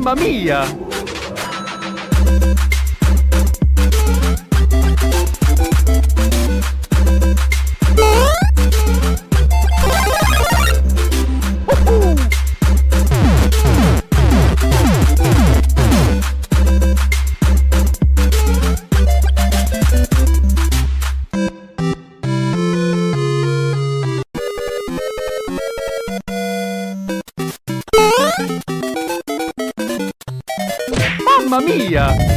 Mamma mia! Mamma mia!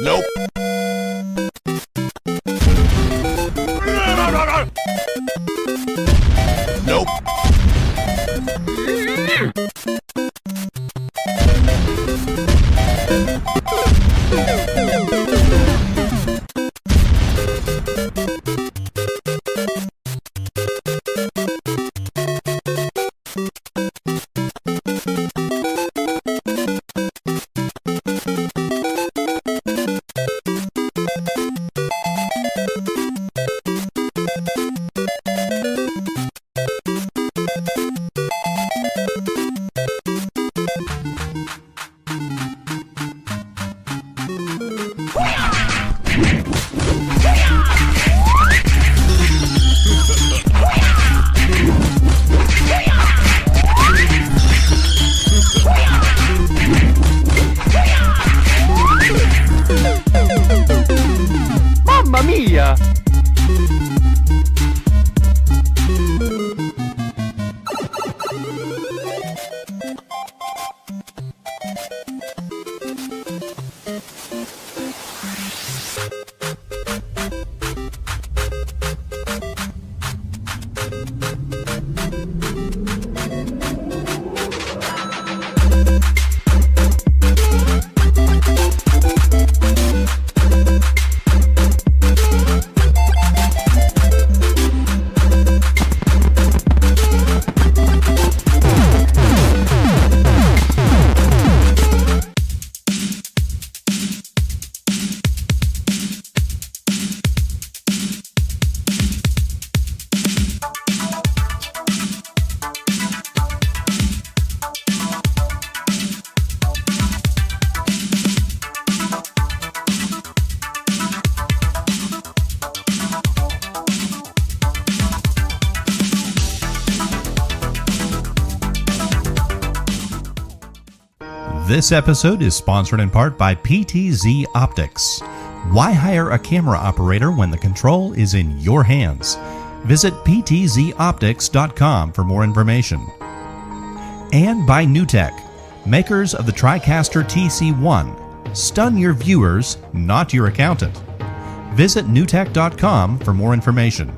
Nope. Nope. Mamma mia! This episode is sponsored in part by PTZ Optics. Why hire a camera operator when the control is in your hands? Visit ptzoptics.com for more information. And by NewTek, makers of the TriCaster TC1. Stun your viewers, not your accountant. Visit newtek.com for more information.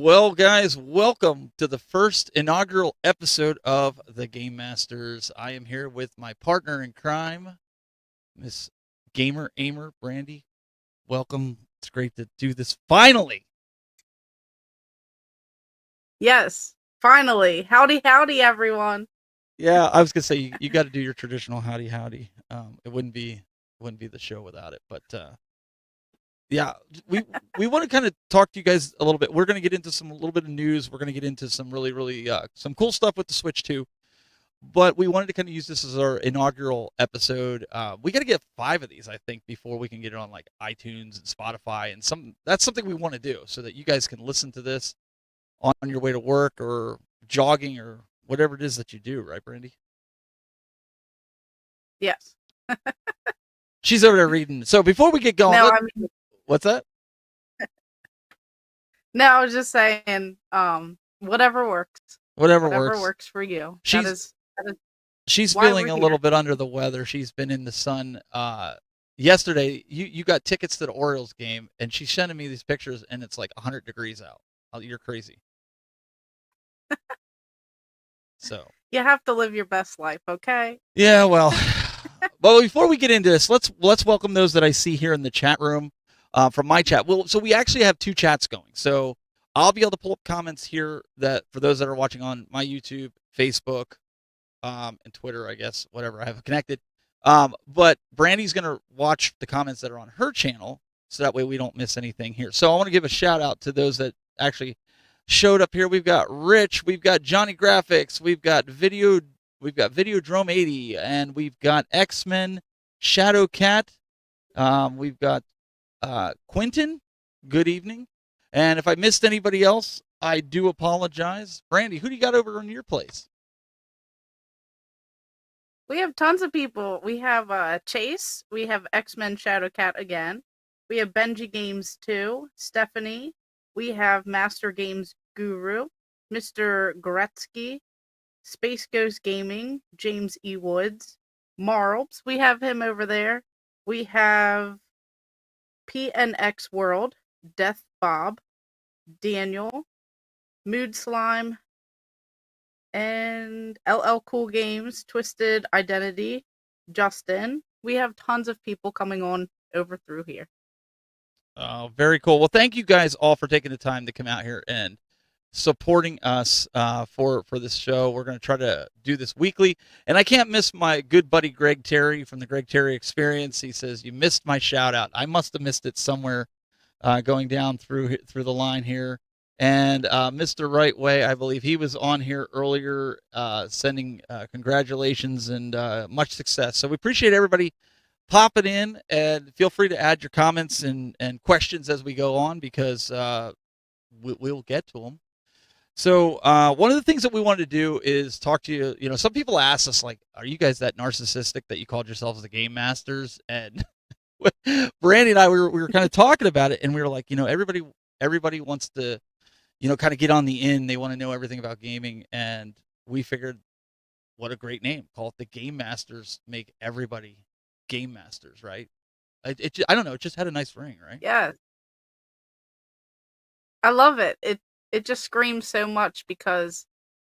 Well, guys, welcome to the first inaugural episode of the Game Masters. I am here with my partner in crime, Miss Gamer Ahmer, Brandy. Welcome. It's great to do this finally. Yes, finally. Howdy, howdy, everyone. Yeah, I was gonna say you got to do your traditional howdy howdy. It wouldn't be the show without it. But yeah, we want to kind of talk to you guys a little bit. We're gonna get into a little bit of news. We're gonna get into some really some cool stuff with the Switch too. But we wanted to kind of use this as our inaugural episode. We got to get 5 of these, I think, before we can get it on like iTunes and Spotify and that's something we want to do so that you guys can listen to this on your way to work or jogging or whatever it is that you do, right, Brandy? Yes. She's over there reading. So before we get going, what's that? No, I was just saying, whatever works. Whatever works for you. She's feeling a little bit under the weather. She's been in the sun. Yesterday, you got tickets to the Orioles game, and she's sending me these pictures, and it's like 100 degrees out. Oh, you're crazy. So you have to live your best life, okay? Yeah, well, before we get into this, let's welcome those that I see here in the chat room from my chat. Well, so we actually have 2 chats going. So I'll be able to pull up comments here that for those that are watching on my YouTube, Facebook, and Twitter, I guess, whatever I have connected. But Brandy's going to watch the comments that are on her channel, so that way we don't miss anything here. So I want to give a shout out to those that actually showed up here. We've got Rich, we've got Johnny Graphics, we've got Videodrome 80, and we've got X-Men, Shadow Cat, we've got Quentin. Good evening. And if I missed anybody else, I do apologize. Brandy, who do you got over in your place? We have tons of people. We have Chase. We have X-Men Shadow Cat again. We have Benji Games 2, Stephanie. We have Master Games Guru, Mr. Gretzky, Space Ghost Gaming, James E. Woods, Marlbs. We have him over there. We have PNX World, Death Bob, Daniel, Mood Slime, and LL Cool Games, Twisted Identity, Justin. We have tons of people coming on over through here. Oh, very cool. Well, thank you guys all for taking the time to come out here and supporting us for this show. We're going to try to do this weekly. And I can't miss my good buddy Greg Terry from the Greg Terry Experience. He says, you missed my shout out. I must have missed it somewhere going down through the line here. And Mr. Right Way, I believe he was on here earlier sending congratulations and much success. So we appreciate everybody popping in, and feel free to add your comments and questions as we go on, because we'll get to them. So one of the things that we wanted to do is talk to you. You know, some people ask us, like, are you guys that narcissistic that you called yourselves the Game Masters? And Brandy and I, we were kind of talking about it, and we were like, you know, everybody wants to, you know, kind of get on the in. They want to know everything about gaming, and we figured, what a great name. Call it the Game Masters. Make everybody Game Masters, right? I don't know. It just had a nice ring, right? Yeah. I love it. It just screams so much, because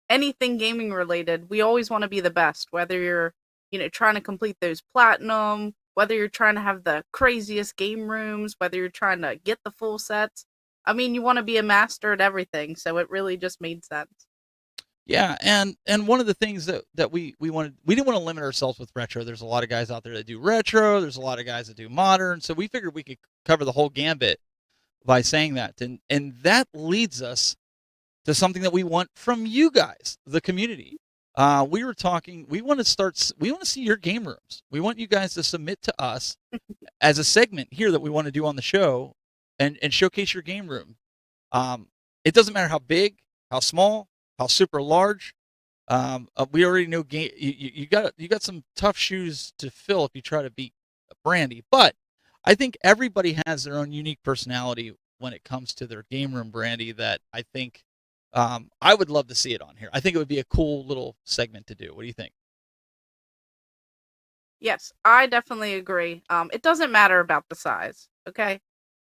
anything gaming related, we always want to be the best, whether you're, you know, trying to complete those platinum, whether you're trying to have the craziest game rooms, whether you're trying to get the full sets. I mean, you want to be a master at everything, so it really just made sense. Yeah, and one of the things that we wanted, we didn't want to limit ourselves with retro. There's a lot of guys out there that do retro. There's a lot of guys that do modern. So we figured we could cover the whole gambit by saying that. And that leads us to something that we want from you guys, the community. We were talking, we want to see your game rooms. We want you guys to submit to us as a segment here that we want to do on the show, and showcase your game room. It doesn't matter how big, how small, how super large. We already know you got some tough shoes to fill if you try to beat Brandy, but I think everybody has their own unique personality when it comes to their game room, Brandy, that I think I would love to see it on here. I think it would be a cool little segment to do. What do you think? Yes, I definitely agree. It doesn't matter about the size, okay?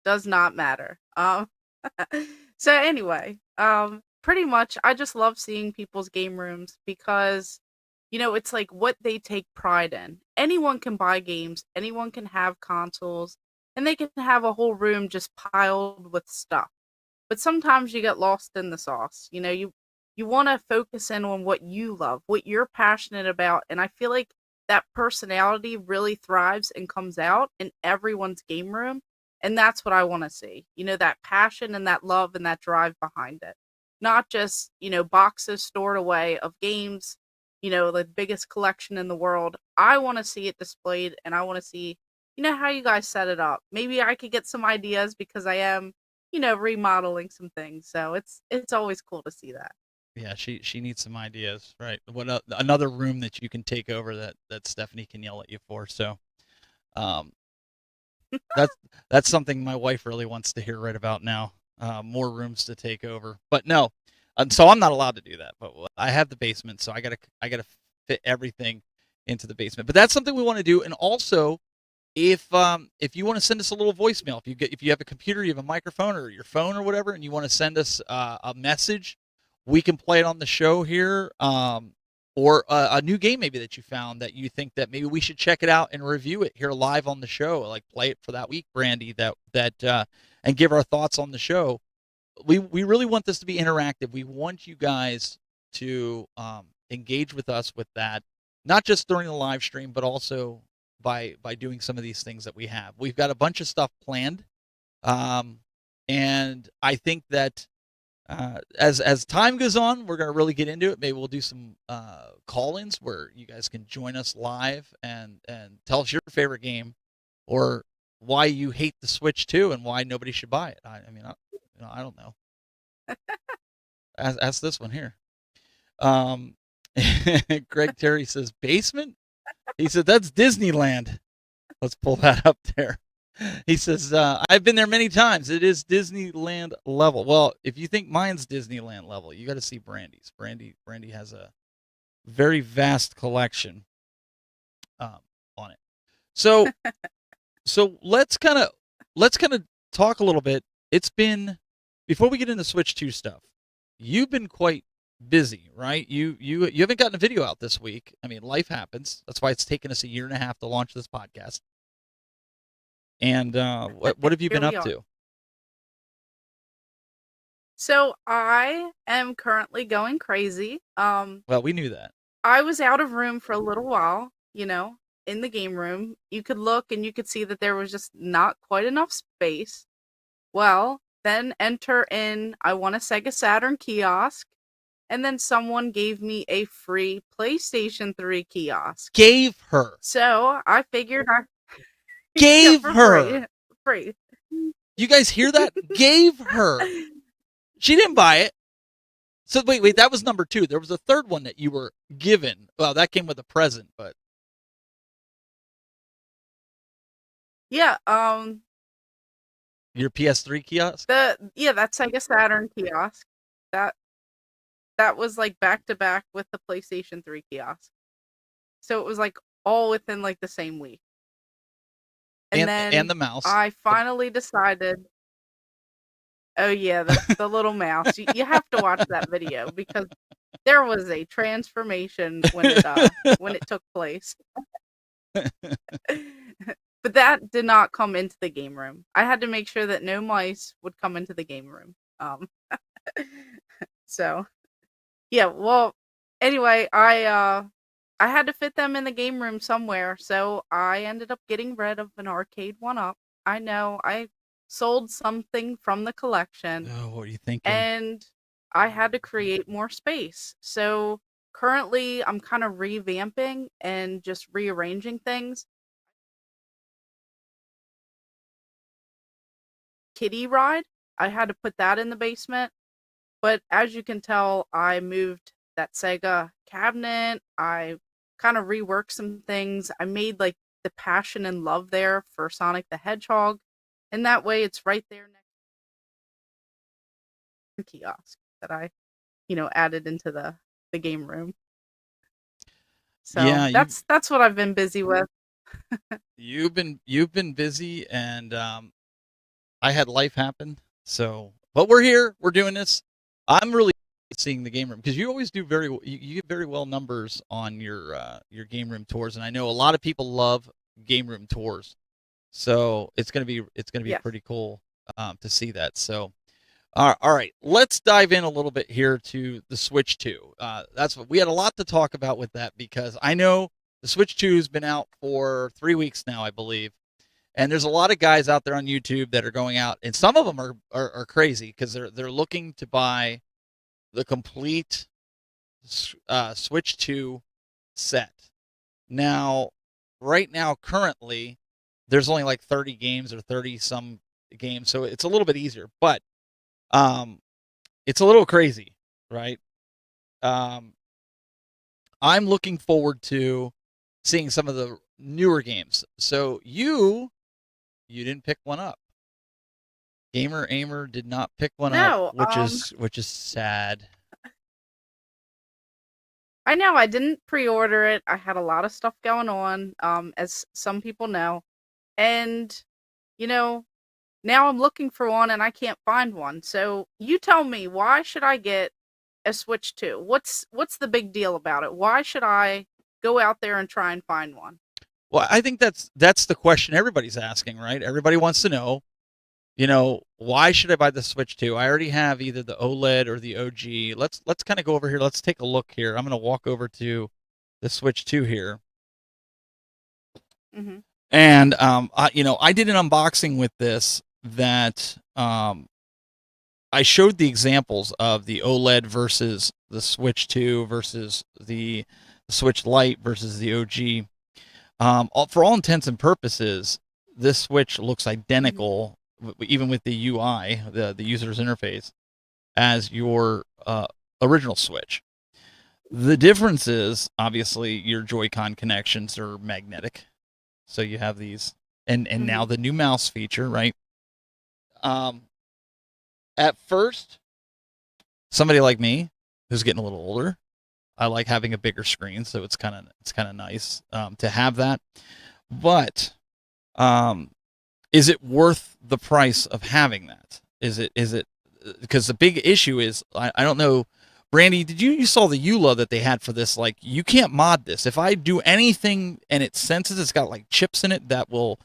Does not matter. So anyway, pretty much I just love seeing people's game rooms, because, it's like what they take pride in. Anyone can buy games, anyone can have consoles, and they can have a whole room just piled with stuff. But sometimes you get lost in the sauce. You want to focus in on what you love, what you're passionate about, and I feel like that personality really thrives and comes out in everyone's game room, and that's what I want to see. That passion and that love and that drive behind it. Not just, boxes stored away of games, the biggest collection in the world. I want to see it displayed, and I want to see, how you guys set it up. Maybe I could get some ideas because I am, remodeling some things. So it's always cool to see that. Yeah, she needs some ideas, right? What another room that you can take over that Stephanie can yell at you for. So, that's something my wife really wants to hear right about now. More rooms to take over, but no. So I'm not allowed to do that. But I have the basement, so I gotta fit everything into the basement. But that's something we want to do. And also, if you want to send us a little voicemail, if you have a computer, you have a microphone or your phone or whatever, and you want to send us a message, we can play it on the show here. Or a new game maybe that you found that you think that maybe we should check it out and review it here live on the show, like play it for that week, Brandy, and give our thoughts on the show. We really want this to be interactive. We want you guys to engage with us with that, not just during the live stream, but also by doing some of these things that we have. We've got a bunch of stuff planned, and I think that as time goes on, we're going to really get into it. Maybe we'll do some call-ins where you guys can join us live and tell us your favorite game or why you hate the Switch 2 and why nobody should buy it. I don't know. Ask this one here. Greg Terry says basement. He said that's Disneyland. Let's pull that up there. He says, I've been there many times. It is Disneyland level. Well, if you think mine's Disneyland level, you got to see Brandy's. Brandy has a very vast collection on it. So let's kind of talk a little bit. It's been, before we get into Switch 2 stuff, you've been quite busy, right? You haven't gotten a video out this week. I mean, life happens. That's why it's taken us 1.5 years to launch this podcast. And what have you been up to? So I am currently going crazy. Well, we knew that. I was out of room for a little while, in the game room. You could look and you could see that there was just not quite enough space. Well, then enter in, I want a Sega Saturn kiosk. And then someone gave me a free PlayStation 3 kiosk. Gave her. So I figured I gave her free. You guys hear that? Gave her. She didn't buy it. So wait, that was number 2. There was a third one that you were given. Well, that came with a present, but yeah, your PS3 kiosk? that Sega Saturn kiosk. That was like back to back with the PlayStation 3 kiosk. So it was like all within like the same week. And the mouse. I finally decided. Oh yeah, the little mouse. You have to watch that video because there was a transformation when it took place. But that did not come into the game room. I had to make sure that no mice would come into the game room. So yeah, well, anyway, I had to fit them in the game room somewhere, so I ended up getting rid of an arcade 1-up. I know, I sold something from the collection. Oh, what are you thinking? And I had to create more space. So currently, I'm kind of revamping and just rearranging things. Kiddie ride, I had to put that in the basement. But as you can tell, I moved that Sega cabinet. I kind of reworked some things. I made like the passion and love there for Sonic the Hedgehog. And that way it's right there next to the kiosk that I, added into the game room. So yeah, that's what I've been busy with. You've been busy, and I had life happen. So, but we're here. We're doing this. I'm really seeing the game room, because you always do you get very well numbers on your game room tours, and I know a lot of people love game room tours, so it's gonna be Yes. pretty cool to see that. So all right, let's dive in a little bit here to the Switch 2. That's what we had a lot to talk about with that, because I know the Switch 2 has been out for 3 weeks now, I believe. And there's a lot of guys out there on YouTube that are going out, and some of them are crazy, because they're looking to buy the complete Switch 2 set. Now, right now, currently, there's only like 30 games or 30 some games, so it's a little bit easier, but it's a little crazy, right? I'm looking forward to seeing some of the newer games. So you didn't pick one up. Gamer Ahmer did not pick one up, which is sad. I know I didn't pre-order it. I had a lot of stuff going on, as some people know. And, now I'm looking for one and I can't find one. So you tell me, why should I get a Switch 2? What's the big deal about it? Why should I go out there and try and find one? Well, I think that's the question everybody's asking, right? Everybody wants to know, why should I buy the Switch 2? I already have either the OLED or the OG. Let's kind of go over here. Let's take a look here. I'm going to walk over to the Switch 2 here. Mm-hmm. And I did an unboxing with this that I showed the examples of the OLED versus the Switch 2 versus the Switch Lite versus the OG. For all intents and purposes, this Switch looks identical, even with the UI, the user's interface, as your original Switch. The difference is, obviously, your Joy-Con connections are magnetic. So you have these, and now the new mouse feature, right? At first, somebody like me, who's getting a little older, I like having a bigger screen, so it's kind of nice to have that. But is it worth the price of having that? Is it because the big issue is, I don't know, Brandy, you saw the EULA that they had for this? Like, you can't mod this. If I do anything and it senses it's got like chips in it that will,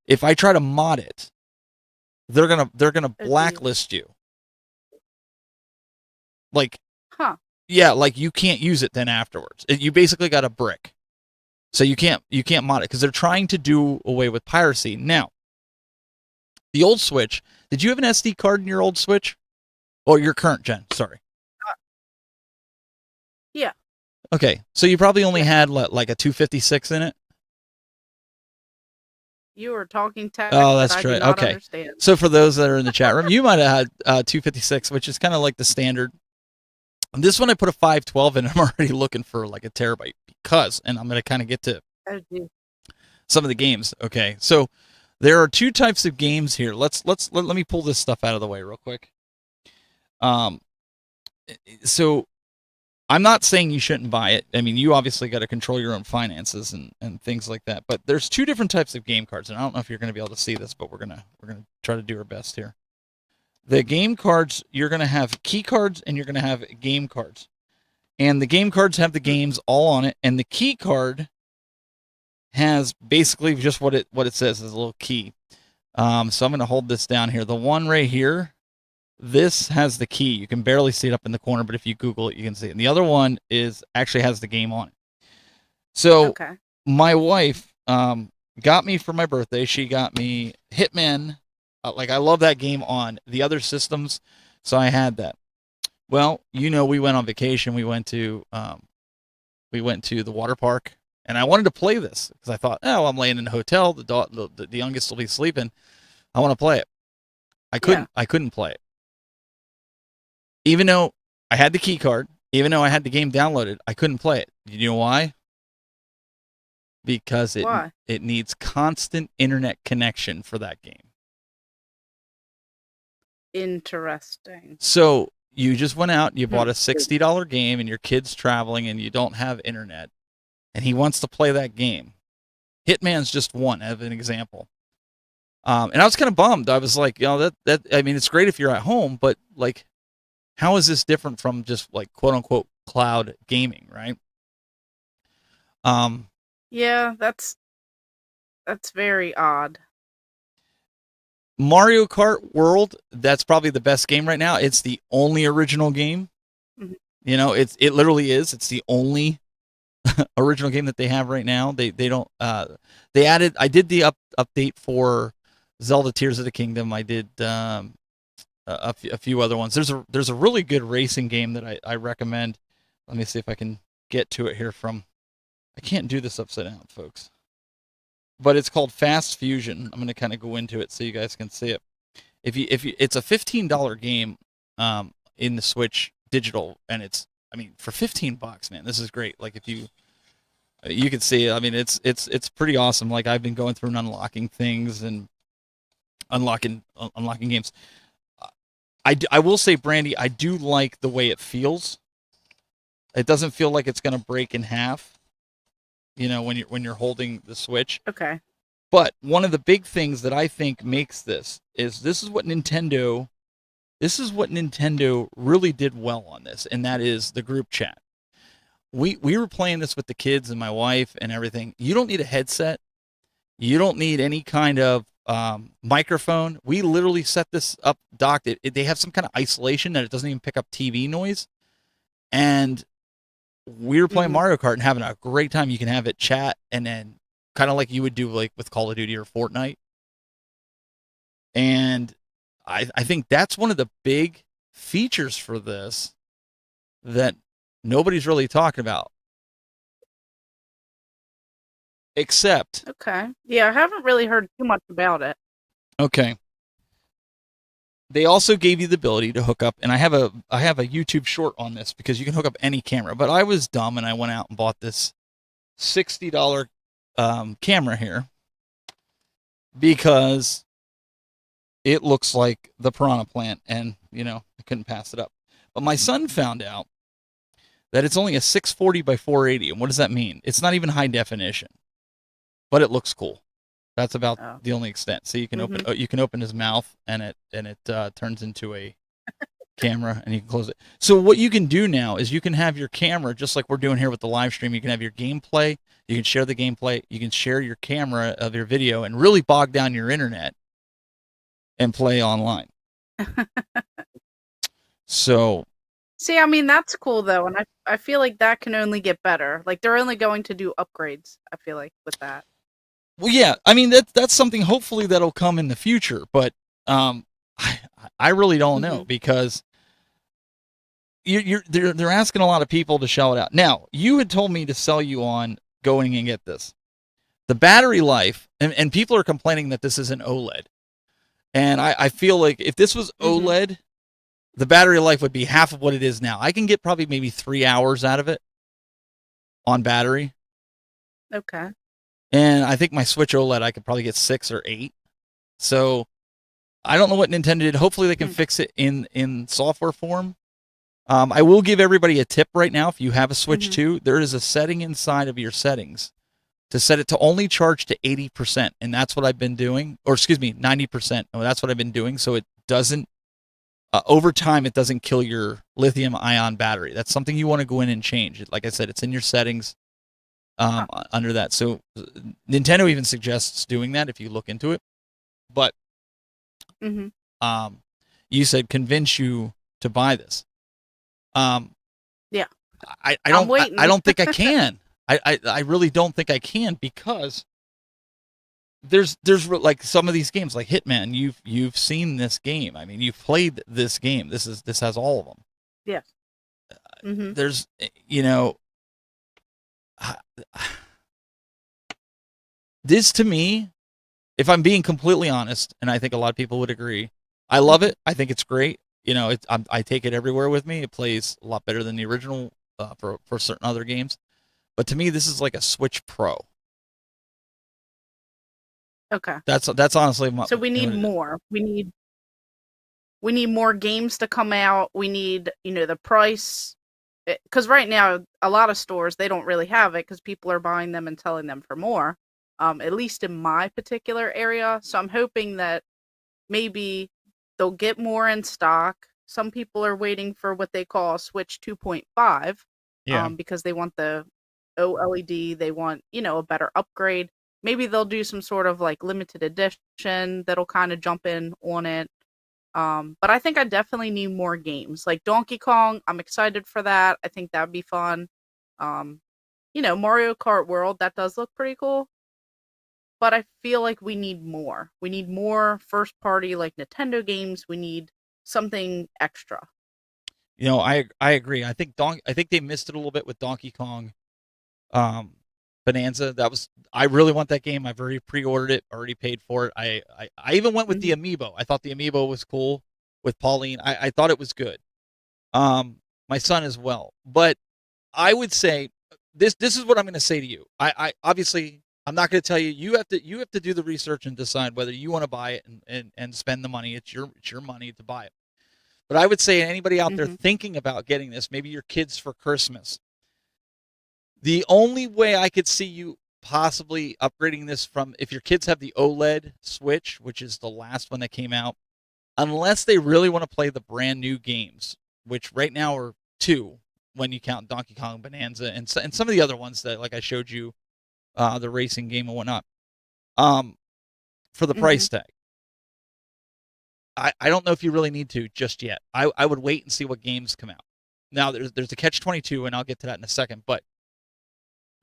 if I try to mod it, they're gonna blacklist you. Like, yeah, like you can't use it then afterwards. You basically got a brick, so you can't mod it, because they're trying to do away with piracy. Now, the old Switch, did you have an SD card in your old Switch? Or your current gen? Sorry. Yeah. Okay, so you probably only had like a 256 in it. You were talking tech. Oh, that's true. Okay. Understand. So for those that are in the chat room, you might have had 256, which is kind of like the standard. This one I put a 512 in. I'm already looking for like a terabyte, because, and I'm going to kind of get to some of the games. Okay, so there are two types of games here. Let me pull this stuff out of the way real quick. So I'm not saying you shouldn't buy it. I mean, you obviously got to control your own finances and things like that. But there's two different types of game cards, and I don't know if you're going to be able to see this, but we're gonna try to do our best here. The game cards, you're going to have key cards and you're going to have game cards, and the game cards have the games all on it, and the key card has basically just what it says is a little key. So I'm going to hold this down here. The one right here, this has the key. You can barely see it up in the corner, but if you Google it, you can see it. And the other one actually has the game on it. So my wife got me for my birthday. She got me Hitman. Like, I love that game on the other systems, so I had that. Well, we went on vacation. We went to the water park, and I wanted to play this because I thought, I'm laying in a hotel. The youngest will be sleeping. I want to play it. I couldn't play it. Even though I had the key card, even though I had the game downloaded, I couldn't play it. You know why? Because it needs constant internet connection for that game. Interesting. So you just went out, you bought a $60 game, and your kid's traveling, and you don't have internet, and he wants to play that game. Hitman's just one as an example. And I was kind of bummed. I was like, that I mean, it's great if you're at home, but like, How is this different from just like quote unquote cloud gaming, right? Yeah, that's very odd. Mario Kart World, that's probably the best game right now. It's the only original game. Mhm. You know, it literally is. It's the only original game that they have right now. They don't they added, I did the update for Zelda Tears of the Kingdom. I did a few other ones. There's a really good racing game that I recommend. Let me see if I can get to it here from, I can't do this upside down, folks. But it's called Fast Fusion. I'm going to kind of go into it so you guys can see it. If you it's a $15 game in the Switch digital, and it's, I mean, for $15, man, this is great. Like if you can see it. I mean, it's pretty awesome. Like I've been going through and unlocking things and unlocking games. I will say, Brandy, I do like the way it feels. It doesn't feel like it's going to break in half, you know, when you're holding the Switch. Okay. But one of the big things that I think makes this is what Nintendo really did well on this, and that is the group chat. We were playing this with the kids and my wife and everything. You don't need a headset. You don't need any kind of microphone. We literally set this up, docked it. They have some kind of isolation that it doesn't even pick up TV noise. And we were playing Mario Kart and having a great time. You can have it chat, and then kind of like you would do like with Call of Duty or Fortnite. And I think that's one of the big features for this that nobody's really talking about. Except. Okay. Yeah, I haven't really heard too much about it. Okay. They also gave you the ability to hook up, and I have a YouTube short on this because you can hook up any camera. But I was dumb and I went out and bought this $60 camera here because it looks like the Piranha Plant, and you know I couldn't pass it up. But my son found out that it's only a 640 by 480, and what does that mean? It's not even high definition, but it looks cool. That's about the only extent. So you can open his mouth, and it turns into a camera, and you can close it. So what you can do now is you can have your camera, just like we're doing here with the live stream. You can have your gameplay. You can share the gameplay. You can share your camera of your video, and really bog down your internet and play online. So. See, I mean, that's cool though, and I feel like that can only get better. Like they're only going to do upgrades, I feel like, with that. Well, yeah, I mean that's something hopefully that'll come in the future, but I really don't know because they're asking a lot of people to shell it out. Now, you had told me to sell you on going and get this. The battery life, and people are complaining that this is an OLED. And I feel like if this was OLED, the battery life would be half of what it is now. I can get probably maybe 3 hours out of it on battery. Okay. And I think my Switch OLED, I could probably get 6 or 8. So I don't know what Nintendo did. Hopefully they can fix it in software form. I will give everybody a tip right now. If you have a Switch 2, there is a setting inside of your settings to set it to only charge to 80%. And that's what I've been doing. Or excuse me, 90%. Oh, that's what I've been doing. So it doesn't, over time, it doesn't kill your lithium ion battery. That's something you want to go in and change. Like I said, it's in your settings under that. So Nintendo even suggests doing that if you look into it. But you said convince you to buy this. Yeah. I don't think I can. I really don't think I can because there's like some of these games like Hitman. You've seen this game. I mean, you've played this game. This has all of them. Yes. There's, you know, this to me, if I'm being completely honest, and I think a lot of people would agree, I love it. I think it's great. You know, I take it everywhere with me. It plays a lot better than the original for certain other games. But to me, this is like a Switch Pro. Okay. That's honestly my. So we need more. We need more games to come out. We need, the price. Because right now, a lot of stores, they don't really have it because people are buying them and selling them for more, at least in my particular area. So I'm hoping that maybe they'll get more in stock. some people are waiting for what they call Switch 2.5, Yeah. because they want the OLED, they want, a better upgrade. Maybe they'll do some sort of like limited edition that'll kind of jump in on it. But I think I definitely need more games. Like Donkey Kong, I'm excited for that. I think that'd be fun. Mario Kart World, that does look pretty cool. But I feel like we need more. We need more first party like Nintendo games. We need something extra. I agree. I think they missed it a little bit with Donkey Kong Bonanza. I really want that game. I've already pre-ordered it, already paid for it. I even went with the Amiibo. I thought the Amiibo was cool with Pauline. I thought it was good. My son as well. But I would say this is what I'm going to say to you. I obviously I'm not going to tell you. You have to do the research and decide whether you want to buy it and spend the money. It's your money to buy it. But I would say anybody out there thinking about getting this, maybe your kids for Christmas, the only way I could see you possibly upgrading this from, if your kids have the OLED Switch, which is the last one that came out, unless they really want to play the brand new games, which right now are 2 when you count Donkey Kong Bonanza and some of the other ones that, like I showed you, the racing game and whatnot, for the price tag. I don't know if you really need to just yet. I would wait and see what games come out. Now, there's a catch-22, and I'll get to that in a second, but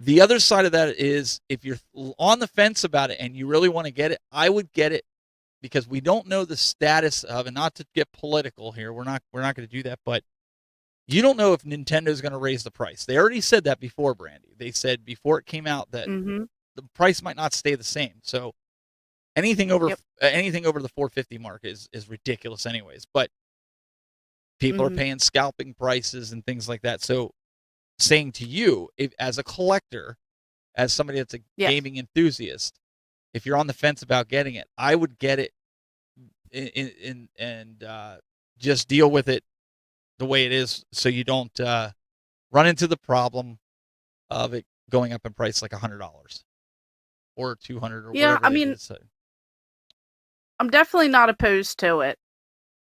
the other side of that is if you're on the fence about it and you really want to get it, I would get it because we don't know the status of, and not to get political here, we're not going to do that, but you don't know if Nintendo's going to raise the price. They already said that before, Brandy. They said before it came out that the price might not stay the same. So anything over the 450 mark is ridiculous anyways, but people are paying scalping prices and things like that. So saying to you, if as a collector, as somebody that's a gaming enthusiast, if you're on the fence about getting it, I would get it and just deal with it the way it is, so you don't run into the problem of it going up in price like $100 or $200 or whatever. I mean, I'm definitely not opposed to it.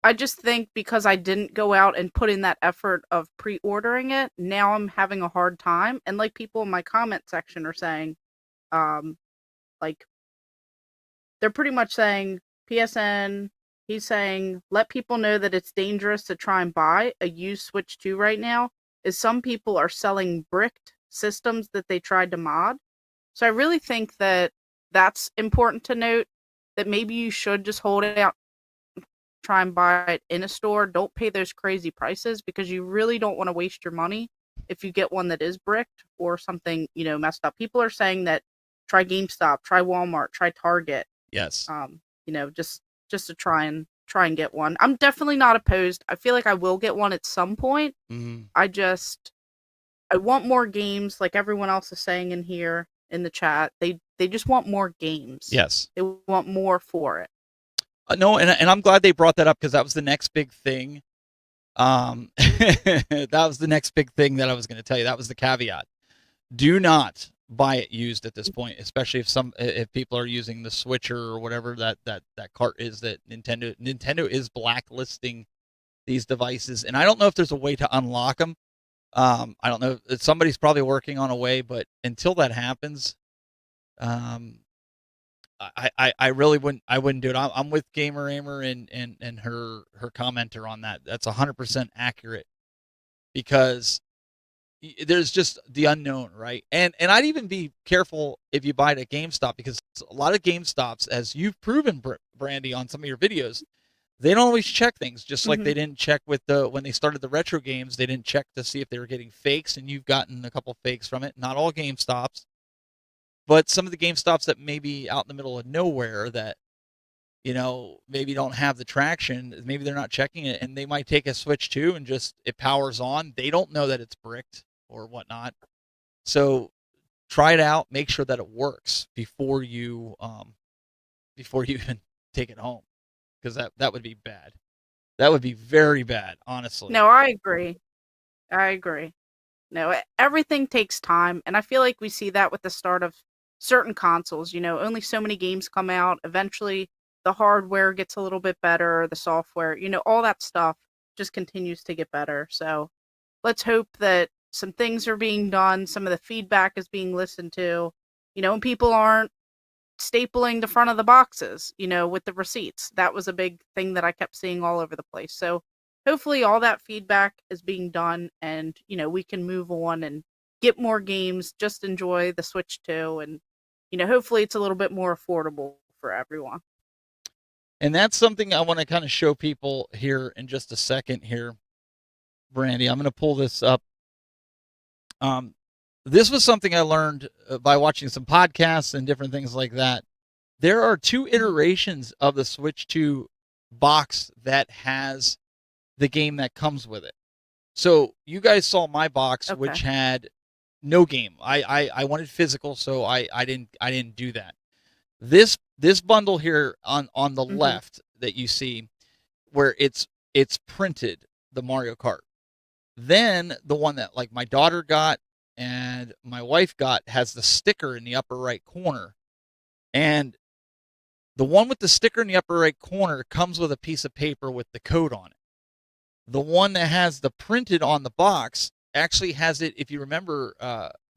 I just think because I didn't go out and put in that effort of pre-ordering it, now I'm having a hard time. And like people in my comment section are saying, like they're pretty much saying, PSN, he's saying, let people know that it's dangerous to try and buy a used Switch 2 right now, is some people are selling bricked systems that they tried to mod. So I really think that that's important to note, that maybe you should just hold it out, try and buy it in a store. Don't pay those crazy prices because you really don't want to waste your money if you get one that is bricked or something, messed up. People are saying that try GameStop, try Walmart, try Target. Yes. Just to try and get one. I'm definitely not opposed. I feel like I will get one at some point. I want more games, like everyone else is saying in here in the chat. They just want more games. Yes. They want more for it. No, and I'm glad they brought that up because that was the next big thing. That was the next big thing that I was going to tell you. That was the caveat. Do not buy it used at this point, especially if people are using the switcher or whatever that cart is that Nintendo is blacklisting these devices, and I don't know if there's a way to unlock them. I don't know. Somebody's probably working on a way, but until that happens, I really wouldn't do it. I'm with Gamer Ahmer and her commenter on that. That's 100% accurate because there's just the unknown, right? And I'd even be careful if you buy it at GameStop because a lot of GameStops, as you've proven, Brandy, on some of your videos, they don't always check things. Just like they didn't check with when they started the retro games, they didn't check to see if they were getting fakes, and you've gotten a couple fakes from it. Not all GameStops. But some of the GameStops that may be out in the middle of nowhere that, maybe don't have the traction, maybe they're not checking it, and they might take a Switch 2 and just, it powers on. They don't know that it's bricked or whatnot. So try it out, make sure that it works before you even take it home, because that would be bad. That would be very bad, honestly. No, I agree. No, everything takes time, and I feel like we see that with the start of certain consoles. Only so many games come out. Eventually, the hardware gets a little bit better, the software, all that stuff. just continues to get better. So let's hope that some things are being done, some of the feedback is being listened to, and people aren't stapling the front of the boxes, with the receipts. That was a big thing that I kept seeing all over the place. So hopefully all that feedback is being done, and we can move on and get more games, just enjoy the Switch 2, and hopefully it's a little bit more affordable for everyone. And that's something I want to kind of show people here in just a second here, Brandy. I'm going to pull this up. This was something I learned by watching some podcasts and different things like that. There are 2 iterations of the Switch 2 box that has the game that comes with it. So you guys saw my box, Okay. which had no game. I wanted physical, so I didn't do that. This bundle here on the left that you see, where it's printed, the Mario Kart. Then the one that like my daughter got and my wife got has the sticker in the upper right corner. And the one with the sticker in the upper right corner comes with a piece of paper with the code on it. The one that has the printed on the box actually has it, if you remember,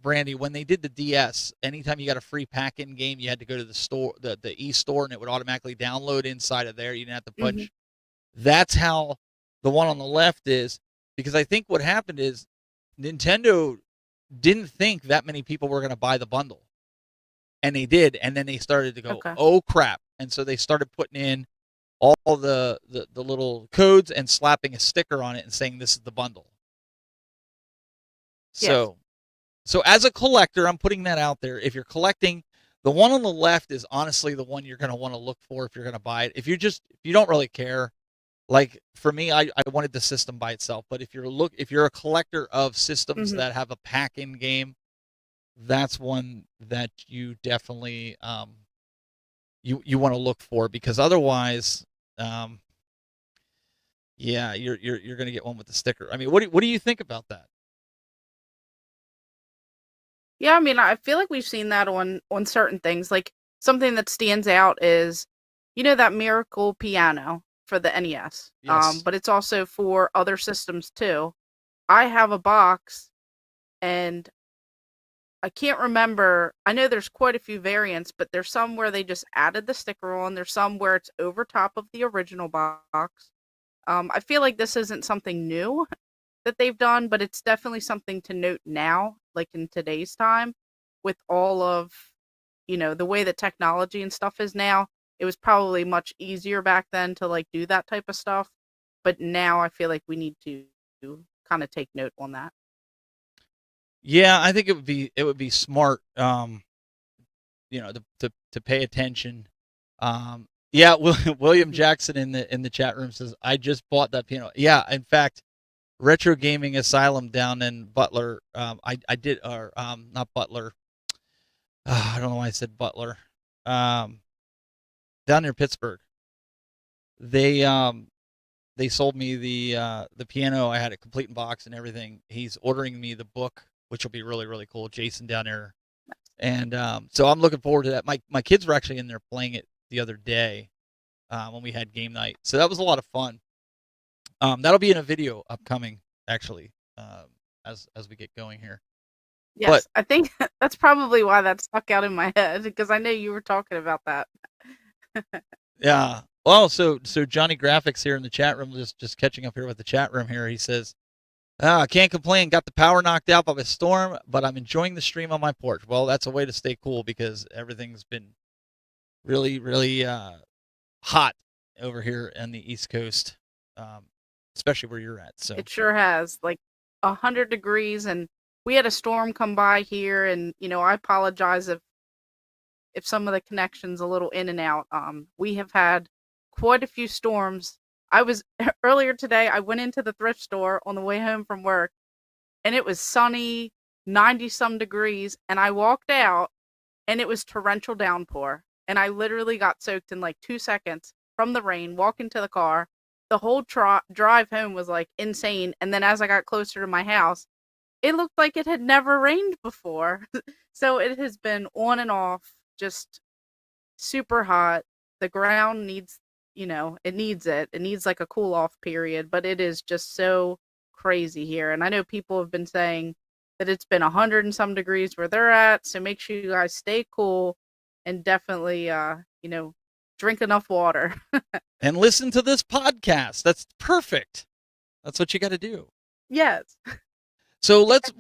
Brandy, when they did the DS, anytime you got a free pack-in game, you had to go to the store, the e-store, and it would automatically download inside of there. You didn't have to punch. That's how the one on the left is, because I think what happened is Nintendo didn't think that many people were going to buy the bundle. And they did, and then they started to go, Okay. oh, crap. And so they started putting in all the little codes and slapping a sticker on it and saying this is the bundle. Yes. So as a collector, I'm putting that out there. If you're collecting, the one on the left is honestly the one you're going to want to look for if you're going to buy it. If you don't really care, like for me, I wanted the system by itself. But if you're a collector of systems that have a pack-in game, that's one that you definitely you want to look for, because otherwise, yeah, you're going to get one with the sticker. I mean, what do you think about that? Yeah, I mean, I feel like we've seen that on certain things. Like, something that stands out is, that Miracle piano for the NES. Yes. But it's also for other systems too. I have a box, and I can't remember. I know there's quite a few variants, but there's some where they just added the sticker on. There's some where it's over top of the original box. I feel like this isn't something new that they've done, but it's definitely something to note now, like in today's time, with all of, the way that technology and stuff is now. It was probably much easier back then to like do that type of stuff, but now I feel like we need to kind of take note on that. Yeah, I think it would be smart, to pay attention. Yeah, William Jackson in the chat room says, I just bought that piano. Yeah, in fact, Retro Gaming Asylum down in Butler. I did, or not Butler. I don't know why I said Butler. Down near Pittsburgh. They sold me the piano. I had it complete in box and everything. He's ordering me the book, which will be really, really cool. Jason down there. And so I'm looking forward to that. My kids were actually in there playing it the other day when we had game night. So that was a lot of fun. That'll be in a video upcoming, actually, as we get going here. Yes, But I think that's probably why that stuck out in my head, because I know you were talking about that. yeah, well, so Johnny Graphics here in the chat room, just catching up here with the chat room here. He says, I can't complain. Got the power knocked out by a storm, but I'm enjoying the stream on my porch. Well, that's a way to stay cool, because everything's been really, really hot over here on the East Coast, especially where you're at. So It sure has, like 100 degrees, and we had a storm come by here, and I apologize if some of the connection's a little in and out. We have had quite a few storms. I was earlier today, I went into the thrift store on the way home from work, and it was sunny, 90 some degrees, and I walked out, and it was torrential downpour, and I literally got soaked in like 2 seconds from the rain, walking to the car. The whole drive home was like insane, and then as I got closer to my house, it looked like it had never rained before. So it has been on and off, just super hot. The ground needs, it needs it. It needs like a cool off period, but it is just so crazy here. And I know people have been saying that it's been 100 and some degrees where they're at, so make sure you guys stay cool and definitely drink enough water. And listen to this podcast. That's perfect. That's what you got to do. Yes. So let's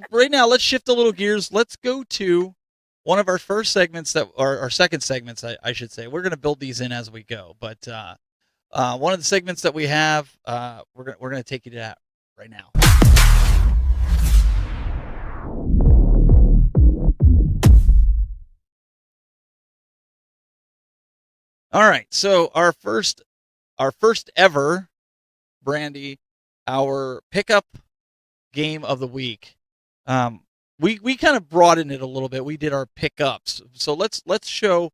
shift a little gears. Let's go to one of our first segments our second segments, I should say. We're going to build these in as we go, but one of the segments that we have, we're going to take you to that right now. All right, so our first ever, Brandy, our pickup game of the week. We kind of broadened it a little bit. We did our pickups. So let's show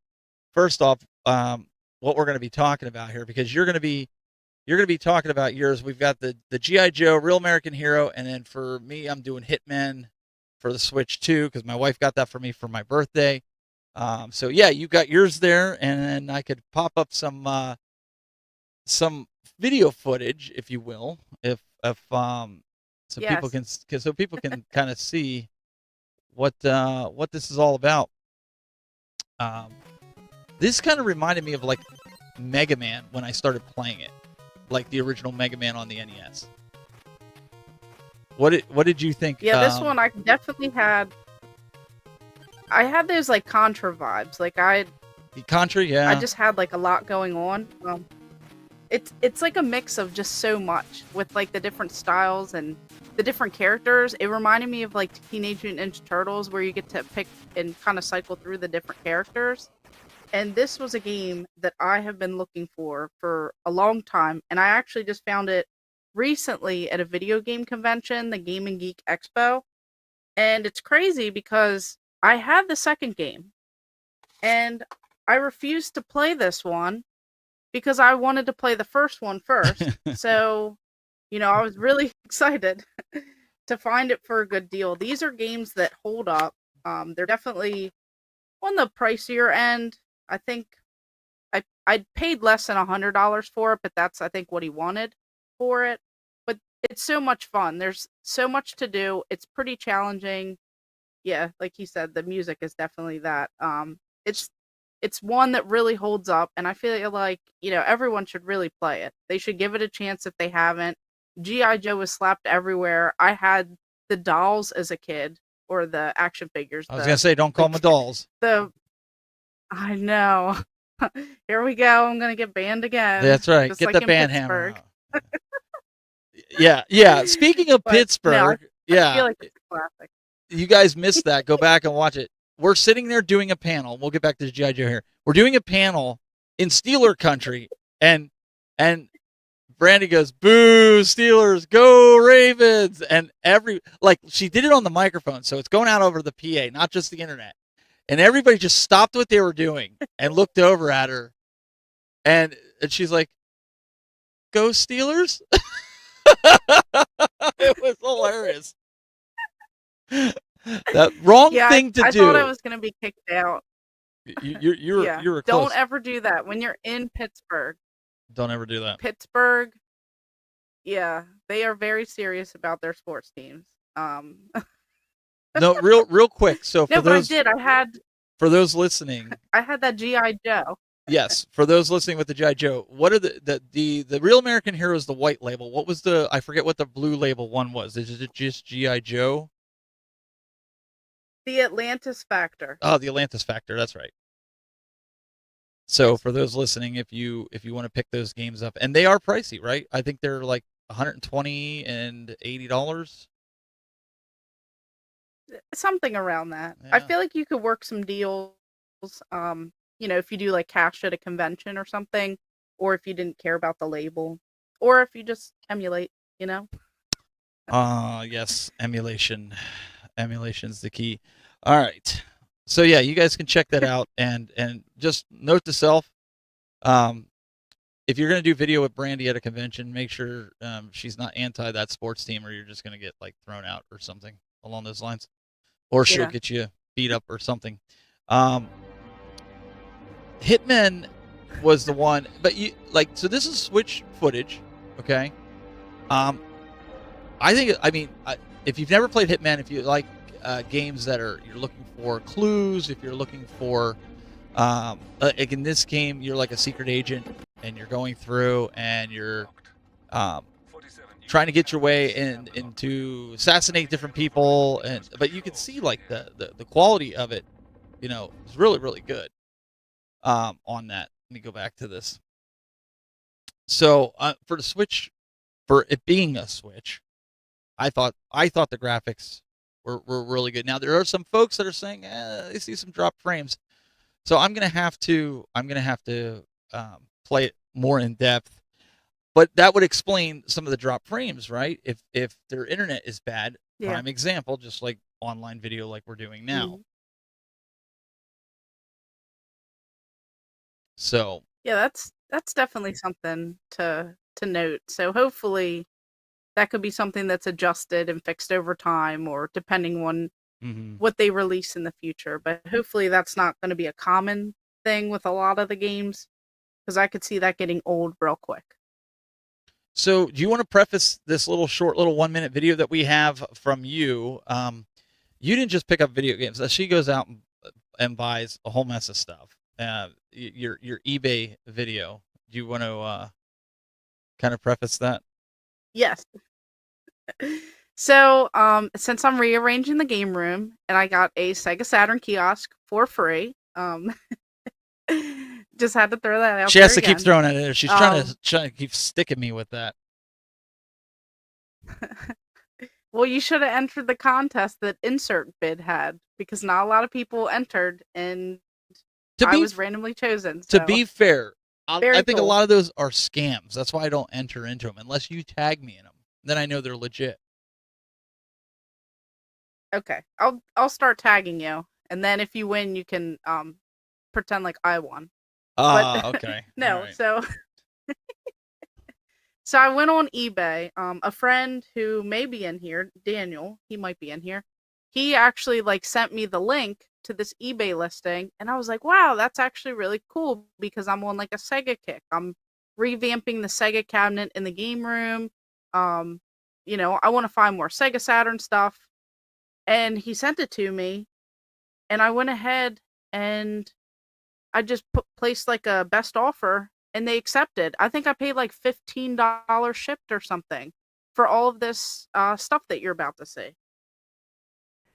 first off what we're going to be talking about here, because you're going to be talking about yours. We've got the G.I. Joe, Real American Hero, and then for me, I'm doing Hitman for the Switch 2 because my wife got that for me for my birthday. So yeah, you got yours there, and then I could pop up some video footage, if you will, if people can kind of see what this is all about. This kind of reminded me of like Mega Man when I started playing it, like the original Mega Man on the NES. What did you think? Yeah, this one I definitely had. I had those like Contra vibes. Like Contra, yeah. I just had like a lot going on. It's like a mix of just so much with like the different styles and the different characters. It reminded me of like Teenage Mutant Ninja Turtles, where you get to pick and kind of cycle through the different characters. And this was a game that I have been looking for a long time, and I actually just found it recently at a video game convention, the Game and Geek Expo. And it's crazy because I had the second game, and I refused to play this one because I wanted to play the first one first. So, I was really excited to find it for a good deal. These are games that hold up. They're definitely on the pricier end. I think I paid less than $100 for it, but that's, I think, what he wanted for it. But it's so much fun. There's so much to do. It's pretty challenging. Yeah, like he said, the music is definitely that. It's one that really holds up, and I feel like, everyone should really play it. They should give it a chance if they haven't. G.I. Joe was slapped everywhere. I had the dolls as a kid, or the action figures. I was going to say, don't call them dolls. I know. Here we go. I'm going to get banned again. That's right. Just Get like the ban Pittsburgh. hammer out. Yeah. Speaking of Pittsburgh, I feel like it's a classic. You guys missed that. Go back and watch it. We're sitting there doing a panel. We'll get back to G.I. Joe here. We're doing a panel in Steeler country, and Brandy goes, "Boo, Steelers, go Ravens!" And she did it on the microphone, so it's going out over the PA, not just the internet. And everybody just stopped what they were doing and looked over at her, and she's like, "Go Steelers!" It was hilarious. That wrong thing to do. I thought I was going to be kicked out. You were close. Don't ever do that when you're in Pittsburgh. Don't ever do that. Pittsburgh, yeah, they are very serious about their sports teams. No, real quick. So for those, I had for those listening, I had that G.I. Joe. Yes, for those listening with the G.I. Joe, what are the Real American Hero is the white label? What was I forget what the blue label one was. Is it just G.I. Joe? The Atlantis Factor. Oh, the Atlantis Factor. That's right. So for those listening, if you want to pick those games up, and they are pricey, right? I think they're like $120 and $80. Something around that. Yeah. I feel like you could work some deals. If you do like cash at a convention or something, or if you didn't care about the label, or if you just emulate, Yes, emulation. Emulation's the key. All right. So yeah, you guys can check that out, and just note to self, if you're going to do video with Brandy at a convention, make sure she's not anti that sports team, or you're just going to get like thrown out or something along those lines, or she'll get you beat up or something. Hitman was the one, but so this is Switch footage, okay? If you've never played Hitman, if you like games that you're looking for clues, if you're looking for, like in this game, you're like a secret agent and you're going through and you're trying to get your way into assassinate different people, but you can see like the quality of it, is really, really good on that. Let me go back to this. So for the Switch, for it being a Switch, I thought the graphics were really good. Now there are some folks that are saying they see some drop frames, so I'm gonna have to play it more in depth. But that would explain some of the drop frames, right? If their internet is bad, prime example, just like online video like we're doing now. Mm-hmm. So yeah, that's definitely something to note. So hopefully that could be something that's adjusted and fixed over time, or depending on what they release in the future. But hopefully that's not going to be a common thing with a lot of the games, because I could see that getting old real quick. So do you want to preface this short 1 minute video that we have from you? You didn't just pick up video games. She goes out and buys a whole mess of stuff. Your eBay video. Do you want to kind of preface that? Yes. So, since I'm rearranging the game room and I got a Sega Saturn kiosk for free, just had to throw that out. She there has to keep again. throwing it in there. She's trying to keep sticking me with that. Well, you should have entered the contest that Insert Bid had, because not a lot of people entered, and I was randomly chosen. So. To be fair, I think cool. a lot of those are scams. That's why I don't enter into them unless you tag me in them. Then I know they're legit. Okay, I'll start tagging you, and then if you win, you can pretend like I won. Okay. No, right. so so I went on eBay. A friend who may be in here, Daniel, he might be in here. He actually sent me the link to this eBay listing, and I was like, wow, that's actually really cool, because I'm on a Sega kick. I'm revamping the Sega cabinet in the game room. I want to find more Sega Saturn stuff. And he sent it to me, and I went ahead and I just placed a best offer, and they accepted. I think I paid $15 shipped or something for all of this stuff that you're about to see.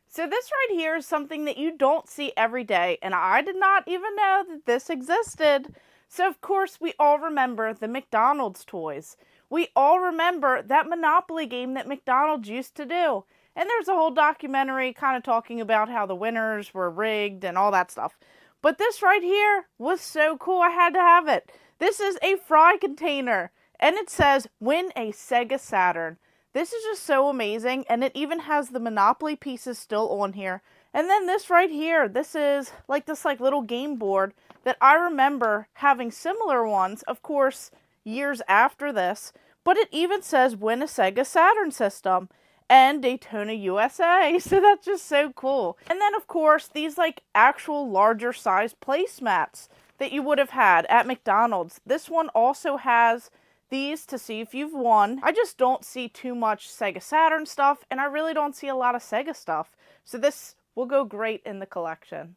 So this right here is something that you don't see every day, and I did not even know that this existed. So of course we all remember the McDonald's toys. We all remember that Monopoly game that McDonald's used to do. And there's a whole documentary kind of talking about how the winners were rigged and all that stuff. But this right here was so cool, I had to have it. This is a fry container, and it says, win a Sega Saturn. This is just so amazing, and it even has the Monopoly pieces still on here. And then this right here, this is this little game board that I remember having similar ones, of course, years after this. But it even says, win a Sega Saturn system. And Daytona, USA. So that's just so cool. And then, of course, these actual larger size placemats that you would have had at McDonald's. This one also has these to see if you've won. I just don't see too much Sega Saturn stuff, and I really don't see a lot of Sega stuff. So this will go great in the collection.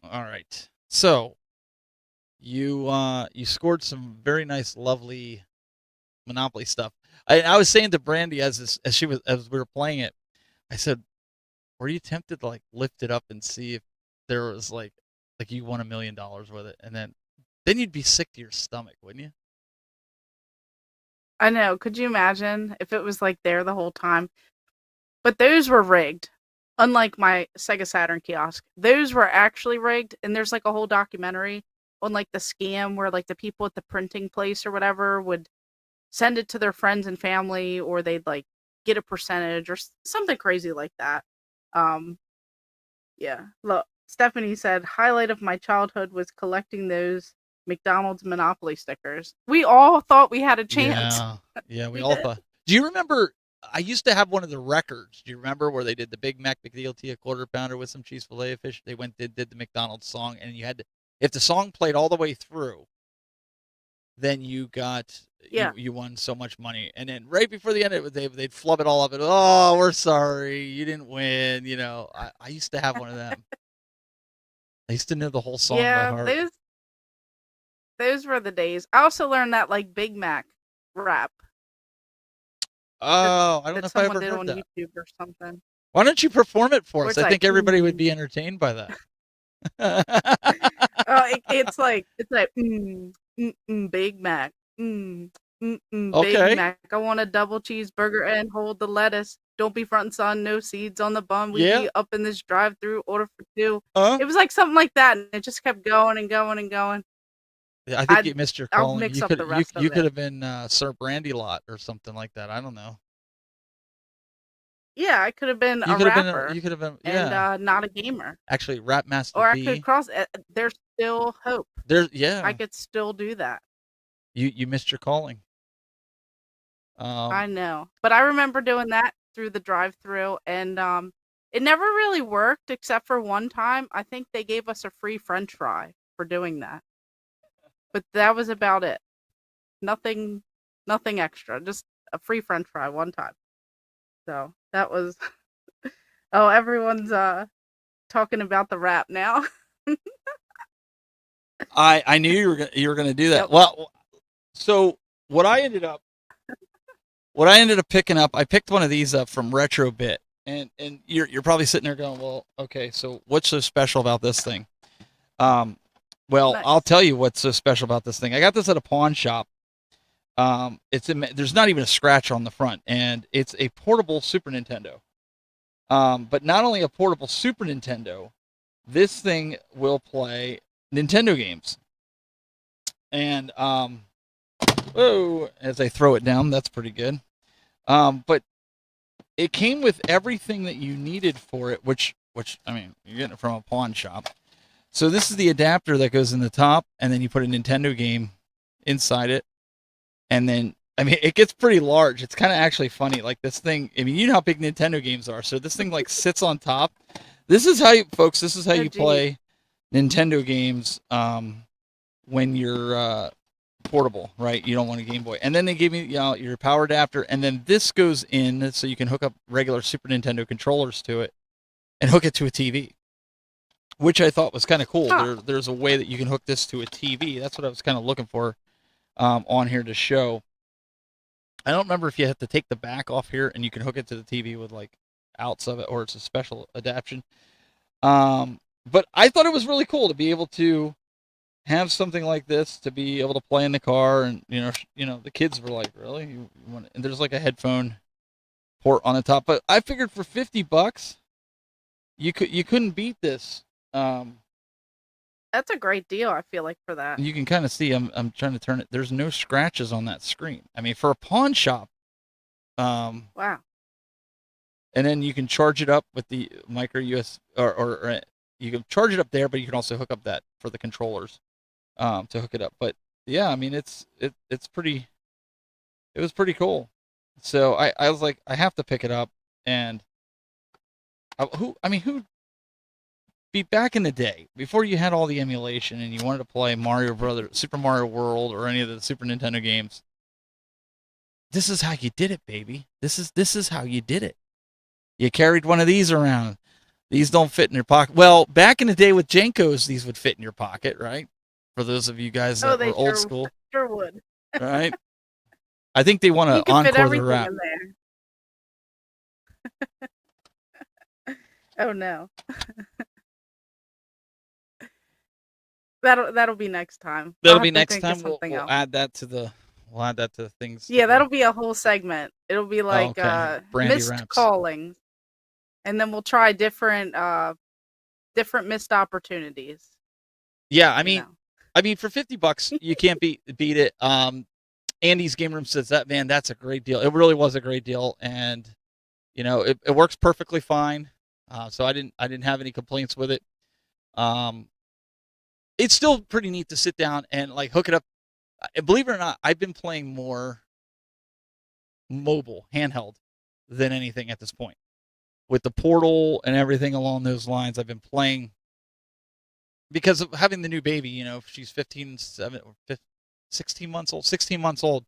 All right. So you scored some very nice, lovely Monopoly stuff. I was saying to Brandy as we were playing it, I said, were you tempted to lift it up and see if there was you won $1 million with it, and then you'd be sick to your stomach, wouldn't you? I know. Could you imagine if it was there the whole time? But those were rigged. Unlike my Sega Saturn kiosk, those were actually rigged, and there's a whole documentary on the scam where the people at the printing place or whatever would send it to their friends and family, or they'd get a percentage or something crazy like that. Yeah. Look, Stephanie said, highlight of my childhood was collecting those McDonald's Monopoly stickers. We all thought we had a chance. Yeah, we all thought. Do you remember, I used to have one of the records. Do you remember where they did the Big Mac McDLT, a quarter pounder with some cheese filet fish? They did the McDonald's song, and you had to, if the song played all the way through, then you got Yeah. you won so much money. And then right before the end of it, they'd flub it all up and, oh, we're sorry, you didn't win. You know, I used to have one of them. I used to know the whole song by Yeah, heart. those were the days. I also learned that like Big Mac rap Oh, I don't that know if I someone ever did heard on that. YouTube or something. Why don't you perform it for Where us? it's I think like, everybody would be entertained by that. it's like Big Mac, Big Okay. Mac. I want a double cheeseburger and hold the lettuce. Don't be front and son, no seeds on the bun. We Yeah. be up in this drive-through, order for two. Huh? It was like something like that, and it just kept going and going and going. I think you missed your I'll calling. mix You up could the rest of you could it. have been Sir Brandy Lot or something like that. I don't know. Yeah, I could have been You a could have been rapper you could have been and not a gamer, Actually, Rap Master or I B. could cross. There's still hope. There's I could still do that. You missed your calling. I know, but I remember doing that through the drive-through, and it never really worked except for one time. I think they gave us a free French fry for doing that, but that was about it. Nothing extra, just a free French fry one time. So that was. Oh, everyone's talking about the rap now. I knew you were gonna do that. Yep. Well, so what I ended up picking up, I picked one of these up from Retrobit, and you're probably sitting there going, well, okay, so what's so special about this thing? Well, Nice. I'll tell you what's so special about this thing. I got this at a pawn shop. There's not even a scratch on the front, and it's a portable Super Nintendo. But not only a portable Super Nintendo, this thing will play Nintendo games. And whoa, as I throw it down, that's pretty good. But it came with everything that you needed for it, which I mean, you're getting it from a pawn shop. So this is the adapter that goes in the top, and then you put a Nintendo game inside it. And then, I mean, it gets pretty large. It's kind of actually funny. Like this thing, I mean, you know how big Nintendo games are. So this thing like sits on top. This is how you, folks, this is how you play Nintendo games when you're portable, right? You don't want a Game Boy. And then they give you, your power adapter, and then this goes in so you can hook up regular Super Nintendo controllers to it and hook it to a TV, which I thought was kind of cool. Huh. There's a way that you can hook this to a TV. That's what I was kind of looking for on here to show. I don't remember if you have to take the back off here and you can hook it to the TV with like outs of it, or it's a special adaptation. But I thought it was really cool to be able to have something like this, to be able to play in the car, and the kids were like, "Really? You want?" And there's like a headphone port on the top. But I figured for $50, you couldn't beat this. That's a great deal, I feel like, for that. You can kind of see, I'm trying to turn it. There's no scratches on that screen. I mean, for a pawn shop. Wow. And then you can charge it up with the micro USB, or you can charge it up there, but you can also hook up that for the controllers to hook it up. But yeah, I mean, it was pretty cool. So I was like, I have to pick it up. And who be back in the day, before you had all the emulation and you wanted to play Super Mario World, or any of the Super Nintendo games, this is how you did it, baby. This is how you did it. You carried one of these around. These don't fit in your pocket. Well, back in the day with Jenkos, these would fit in your pocket, right? For those of you guys that were old school, sure would. right? I think they want You to can fit encore the everything rap. in there. Oh no. That'll be next time. That'll I'll be have to next think of time. We'll something else. add that to the things. Yeah, that'll be a whole segment. It'll be like okay. Brandy missed raps. callings, and then we'll try different missed opportunities. Yeah, I you mean, know. for $50, you can't beat it. Andy's Game Room says that, man, that's a great deal. It really was a great deal, and it works perfectly fine. So I didn't have any complaints with it. It's still pretty neat to sit down and like hook it up. Believe it or not, I've been playing more mobile, handheld, than anything at this point. With the Portal and everything along those lines, I've been playing because of having the new baby. She's 15, 16 months old, 16 months old.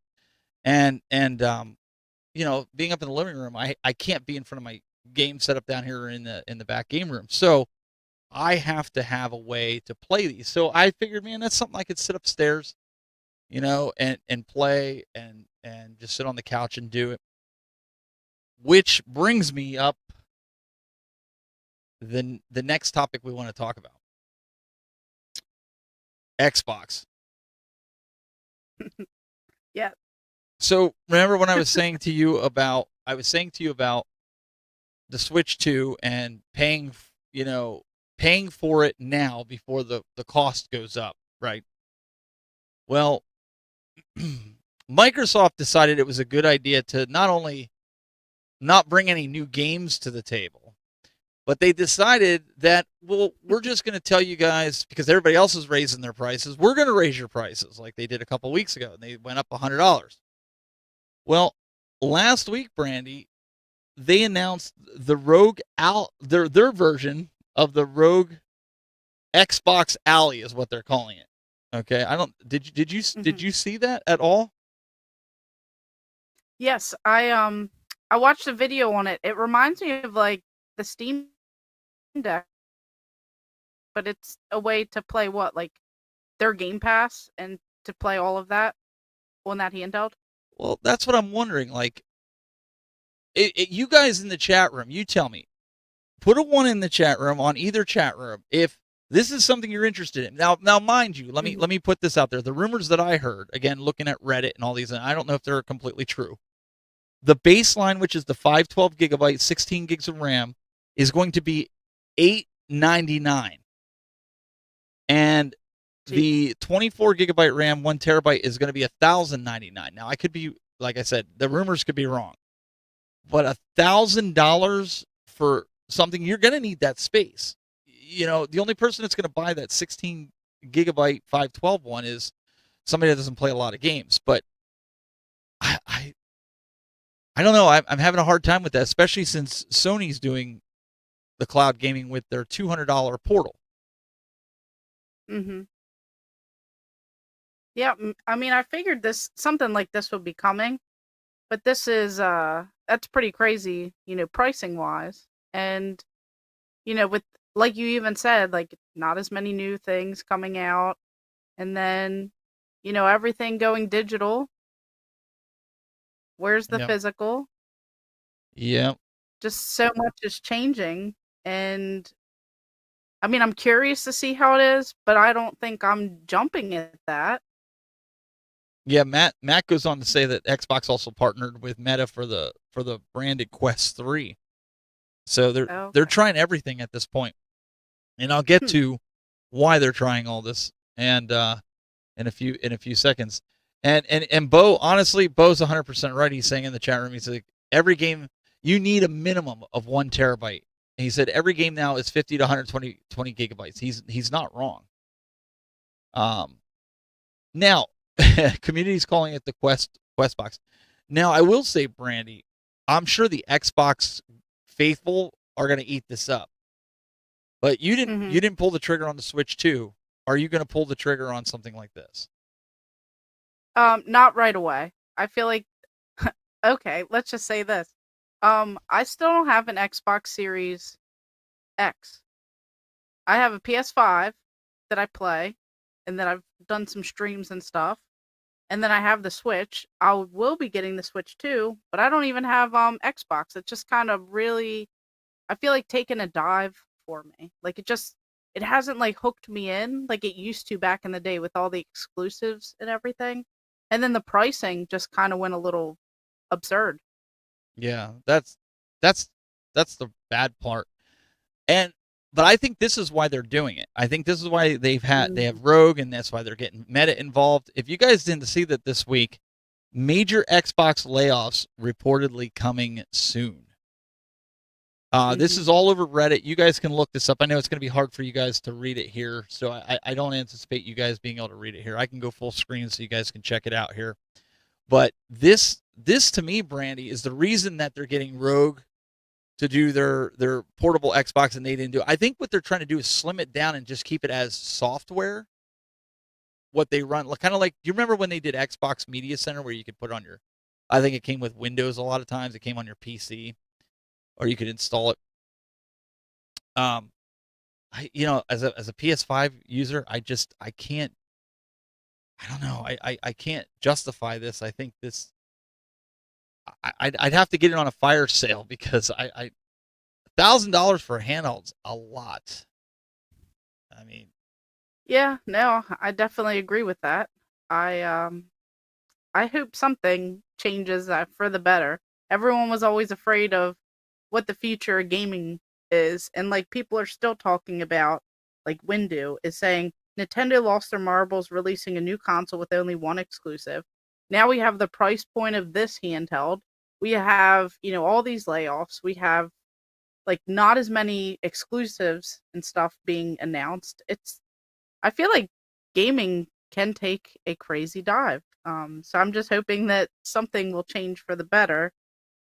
And you know, being up in the living room, I can't be in front of my game set up down here in the back game room. So I have to have a way to play these. So I figured, man, that's something I could sit upstairs, you know, and play and just sit on the couch and do it. Which brings me up the next topic we want to talk about. Xbox. Yeah. So remember when I was saying to you about the Switch 2 and paying for it now before the cost goes up, right? Well, Microsoft decided it was a good idea to not only not bring any new games to the table, but they decided that, well, we're just going to tell you guys, because everybody else is raising their prices, we're going to raise your prices like they did a couple weeks ago, and they went up $100. Well, last week, Brandy, they announced the Rogue their version of the Rogue Xbox Alley is what they're calling it. Okay, did you see that at all? Yes, I watched a video on it. It reminds me of like the Steam Deck, but it's a way to play what, like their Game Pass, and to play all of that on that handheld. Well, that's what I'm wondering. Like, you guys in the chat room, you tell me. Put a 1 in the chat room on either chat room if this is something you're interested in. Now, mind you, let me put this out there. The rumors that I heard, again, looking at Reddit and all these, and I don't know if they're completely true. The baseline, which is the 512 gigabyte, 16 gigs of RAM, is going to be $899, and the 24 gigabyte RAM, 1 terabyte, is going to be $1,099. Now, I could be, like I said, the rumors could be wrong, but $1,000 for something, you're going to need that space. You know, the only person that's going to buy that 16 gigabyte 512 one is somebody that doesn't play a lot of games. But I don't know. I'm having a hard time with that, especially since Sony's doing the cloud gaming with their $200 portal. Mm-hmm. Yeah, I mean, I figured something like this would be coming, but this is that's pretty crazy, you know, pricing wise, and you know, with, like you even said, like not as many new things coming out, and then, you know, everything going digital. Where's the Yep. physical? Yeah. Just so much is changing, and I mean, I'm curious to see how it is, but I don't think I'm jumping at that. Yeah, Matt goes on to say that Xbox also partnered with Meta for the branded Quest 3. So they're trying everything at this point. And I'll get to why they're trying all this and in a few seconds. And Bo, honestly, Bo's 100% right. He's saying in the chat room, he's like, every game you need a minimum of 1 terabyte. And he said every game now is 50 to 120 gigabytes. He's not wrong. Now, community's calling it the Quest box. Now, I will say, Brandy, I'm sure the Xbox faithful are going to eat this up. But you didn't pull the trigger on the Switch 2. Are you going to pull the trigger on something like this? Not right away. I feel like okay, let's just say this. I still don't have an Xbox Series X. I have a PS5 that I play, and that I've done some streams and stuff. And then I have the Switch. I will be getting the Switch 2, but I don't even have Xbox. It's just kind of really, I feel like taking a dive for me. Like it hasn't like hooked me in like it used to back in the day with all the exclusives and everything. And then the pricing just kind of went a little absurd. Yeah, that's the bad part. But I think this is why they're doing it. I think this is why they have Rogue, and that's why they're getting Meta involved. If you guys didn't see that this week, major Xbox layoffs reportedly coming soon. This is all over Reddit. You guys can look this up. I know it's going to be hard for you guys to read it here, so I don't anticipate you guys being able to read it here. I can go full screen so you guys can check it out here. But this to me, Brandy, is the reason that they're getting Rogue to do their portable Xbox, and they didn't do it. I think what they're trying to do is slim it down and just keep it as software. what they run. Kind of like, do you remember when they did Xbox Media Center where you could put on your, I think it came with Windows a lot of times. It came on your PC, or you could install it. As a PS5 user, I can't. I don't know. I can't justify this. I think this. I'd have to get it on a fire sale because $1,000 for a handheld's a lot. I mean, Yeah, no, I definitely agree with that. I hope something changes for the better. Everyone was always afraid of what the future of gaming is, and like people are still talking about, like Windu is saying Nintendo lost their marbles releasing a new console with only one exclusive. Now we have the price point of this handheld. We have, all these layoffs. We have like not as many exclusives and stuff being announced. I feel like gaming can take a crazy dive. So I'm just hoping that something will change for the better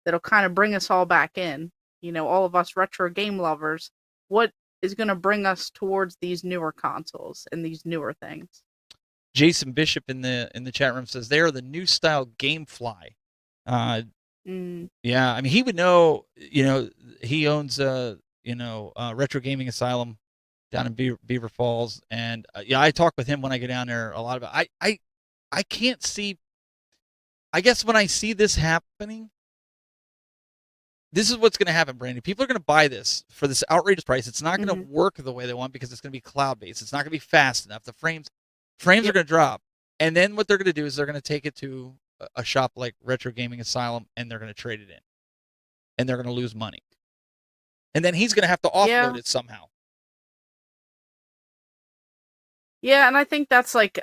that'll kind of bring us all back in. All of us retro game lovers. What is going to bring us towards these newer consoles and these newer things? Jason Bishop in the chat room says they are the new style GameFly. Yeah, I mean he would know. He owns Retro Gaming Asylum down in Beaver Falls, and I talk with him when I go down there a lot about. I can't see. I guess when I see this happening, this is what's going to happen, Brandy. People are going to buy this for this outrageous price. It's not going to work the way they want because it's going to be cloud-based. It's not going to be fast enough. The frames are going to drop. And then what they're going to do is they're going to take it to a shop like Retro Gaming Asylum, and they're going to trade it in. And they're going to lose money. And then he's going to have to offload it somehow. Yeah, and I think that's like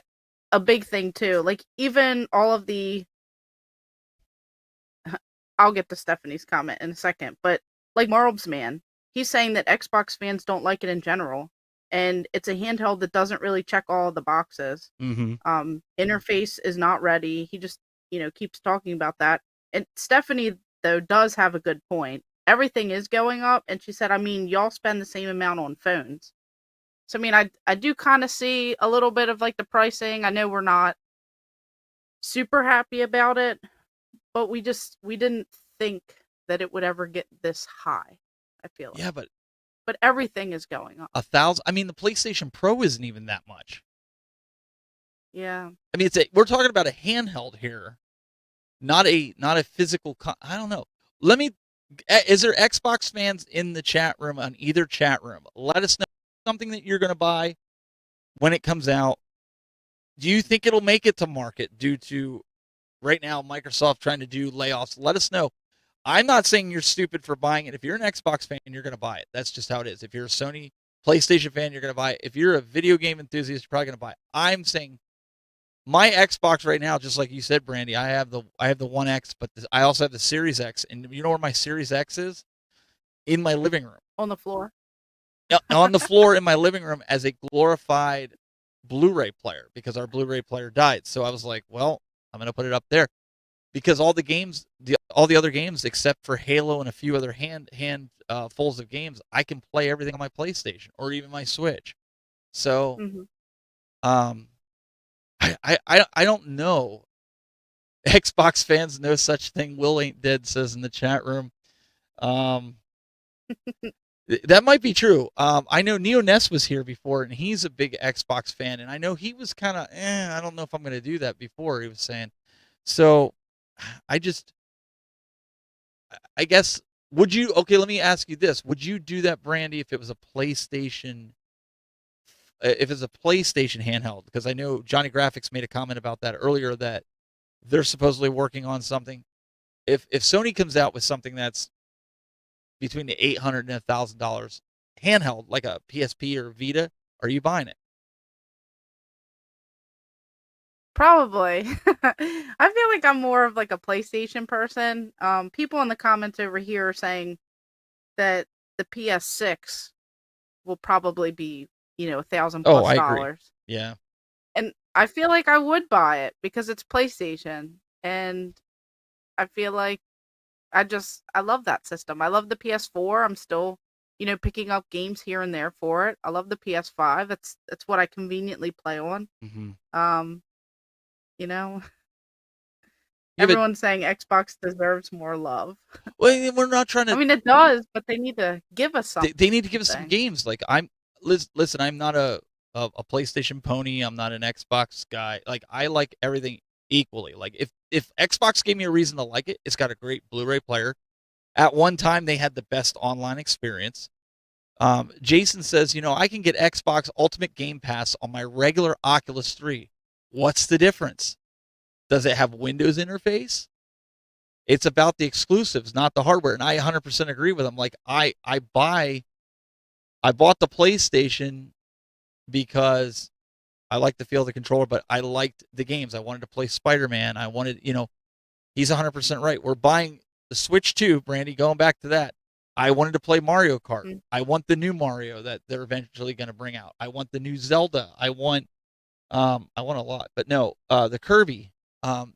a big thing too. Like even all of the I'll get to Stephanie's comment in a second, but like Marbs Man, he's saying that Xbox fans don't like it in general, and it's a handheld that doesn't really check all of the boxes. Interface is not ready. He just keeps talking about that. And Stephanie though does have a good point. Everything is going up, and she said, I mean, y'all spend the same amount on phones. So I mean, I do kind of see a little bit of like the pricing. I know we're not super happy about it, but we didn't think that it would ever get this high. I feel like. Yeah, but everything is going up. 1,000. I mean, the PlayStation Pro isn't even that much. Yeah. I mean, we're talking about a handheld here, not a physical. I don't know. Is there Xbox fans in the chat room on either chat room? Let us know something that you're going to buy when it comes out. Do you think it'll make it to market due to right now Microsoft trying to do layoffs? Let us know. I'm not saying you're stupid for buying it. If you're an Xbox fan, you're going to buy it. That's just how it is. If you're a Sony PlayStation fan, you're going to buy it. If you're a video game enthusiast, you're probably going to buy it. I'm saying my Xbox right now, just like you said, Brandy, I have the One X, but I also have the Series X. And you know where my Series X is? In my living room. On the floor. On the floor in my living room as a glorified Blu-ray player because our Blu-ray player died. So I was like, well, I'm going to put it up there because all the other games except for Halo and a few other handfuls of games, I can play everything on my PlayStation or even my Switch. So, I don't know. Xbox fans, no such thing. Will ain't dead says in the chat room. That might be true. I know Neo Ness was here before, and he's a big Xbox fan, and I know he was kind of, I don't know if I'm going to do that before, he was saying. So, I guess, let me ask you this. Would you do that, Brandy, if it was a PlayStation handheld? Because I know Johnny Graphics made a comment about that earlier, that they're supposedly working on something. If Sony comes out with something that's between the $800 and $1,000 handheld, like a PSP or Vita, are you buying it? Probably. I feel like I'm more of like a PlayStation person. People in the comments over here are saying that the PS6 will probably be, $1,000+ Oh, I agree. Yeah. And I feel like I would buy it because it's PlayStation, and I feel like I love that system. I love the PS4. I'm still picking up games here and there for it. I love the PS5. That's what I conveniently play on. Mm-hmm. You know, Yeah, but everyone's saying Xbox deserves more love. well, we're not trying I to. mean, it does, but they need to give us something. They need to give us some games. Like listen, I'm not a PlayStation pony. I'm not an Xbox guy. Like I like everything equally. Like if Xbox gave me a reason to like it, it's got a great Blu-ray player. At one time, they had the best online experience. Jason says, I can get Xbox Ultimate Game Pass on my regular Oculus 3. What's the difference? Does it have Windows interface? It's about the exclusives, not the hardware. And I 100% agree with him. Like I bought the PlayStation because I liked the feel of the controller, but I liked the games. I wanted to play Spider-Man. I wanted, he's 100% right. We're buying the Switch 2, Brandy, going back to that. I wanted to play Mario Kart. Mm-hmm. I want the new Mario that they're eventually going to bring out. I want the new Zelda. I want a lot, but no, the Kirby.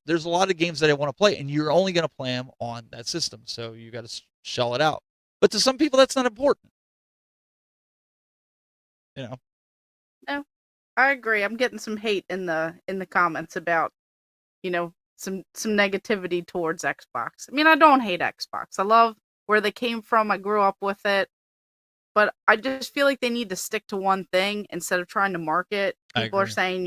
There's a lot of games that I want to play, and you're only going to play them on that system, so you got to shell it out. But to some people, that's not important. No, I agree. I'm getting some hate in the comments about, some negativity towards Xbox. I mean, I don't hate Xbox. I love where they came from. I grew up with it. But I just feel like they need to stick to one thing instead of trying to market. People are saying,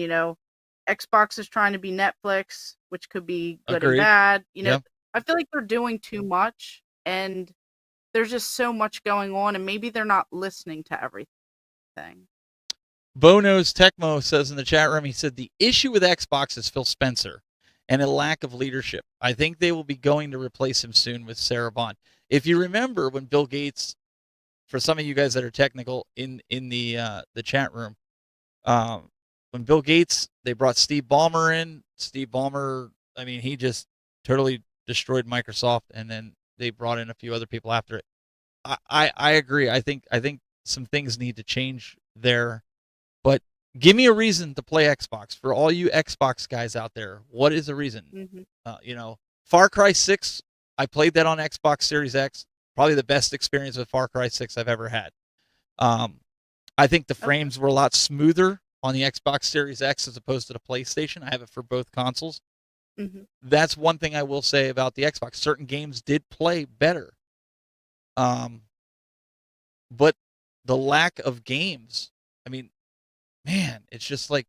Xbox is trying to be Netflix, which could be good and bad. Yep. I feel like they're doing too much, and there's just so much going on, and maybe they're not listening to everything. Bono's Tecmo says in the chat room, he said, the issue with Xbox is Phil Spencer and a lack of leadership. I think they will be going to replace him soon with Sarah Bond. If you remember when Bill Gates, for some of you guys that are technical in the chat room, when Bill Gates, they brought Steve Ballmer in. Steve Ballmer, I mean, he just totally destroyed Microsoft, and then they brought in a few other people after it. I agree. I think some things need to change there. But give me a reason to play Xbox. For all you Xbox guys out there, what is the reason? Mm-hmm. Far Cry 6, I played that on Xbox Series X. Probably the best experience with Far Cry 6 I've ever had. I think the frames were a lot smoother on the Xbox Series X as opposed to the PlayStation. I have it for both consoles. Mm-hmm. That's one thing I will say about the Xbox. Certain games did play better. But the lack of games, I mean, man, it's just like,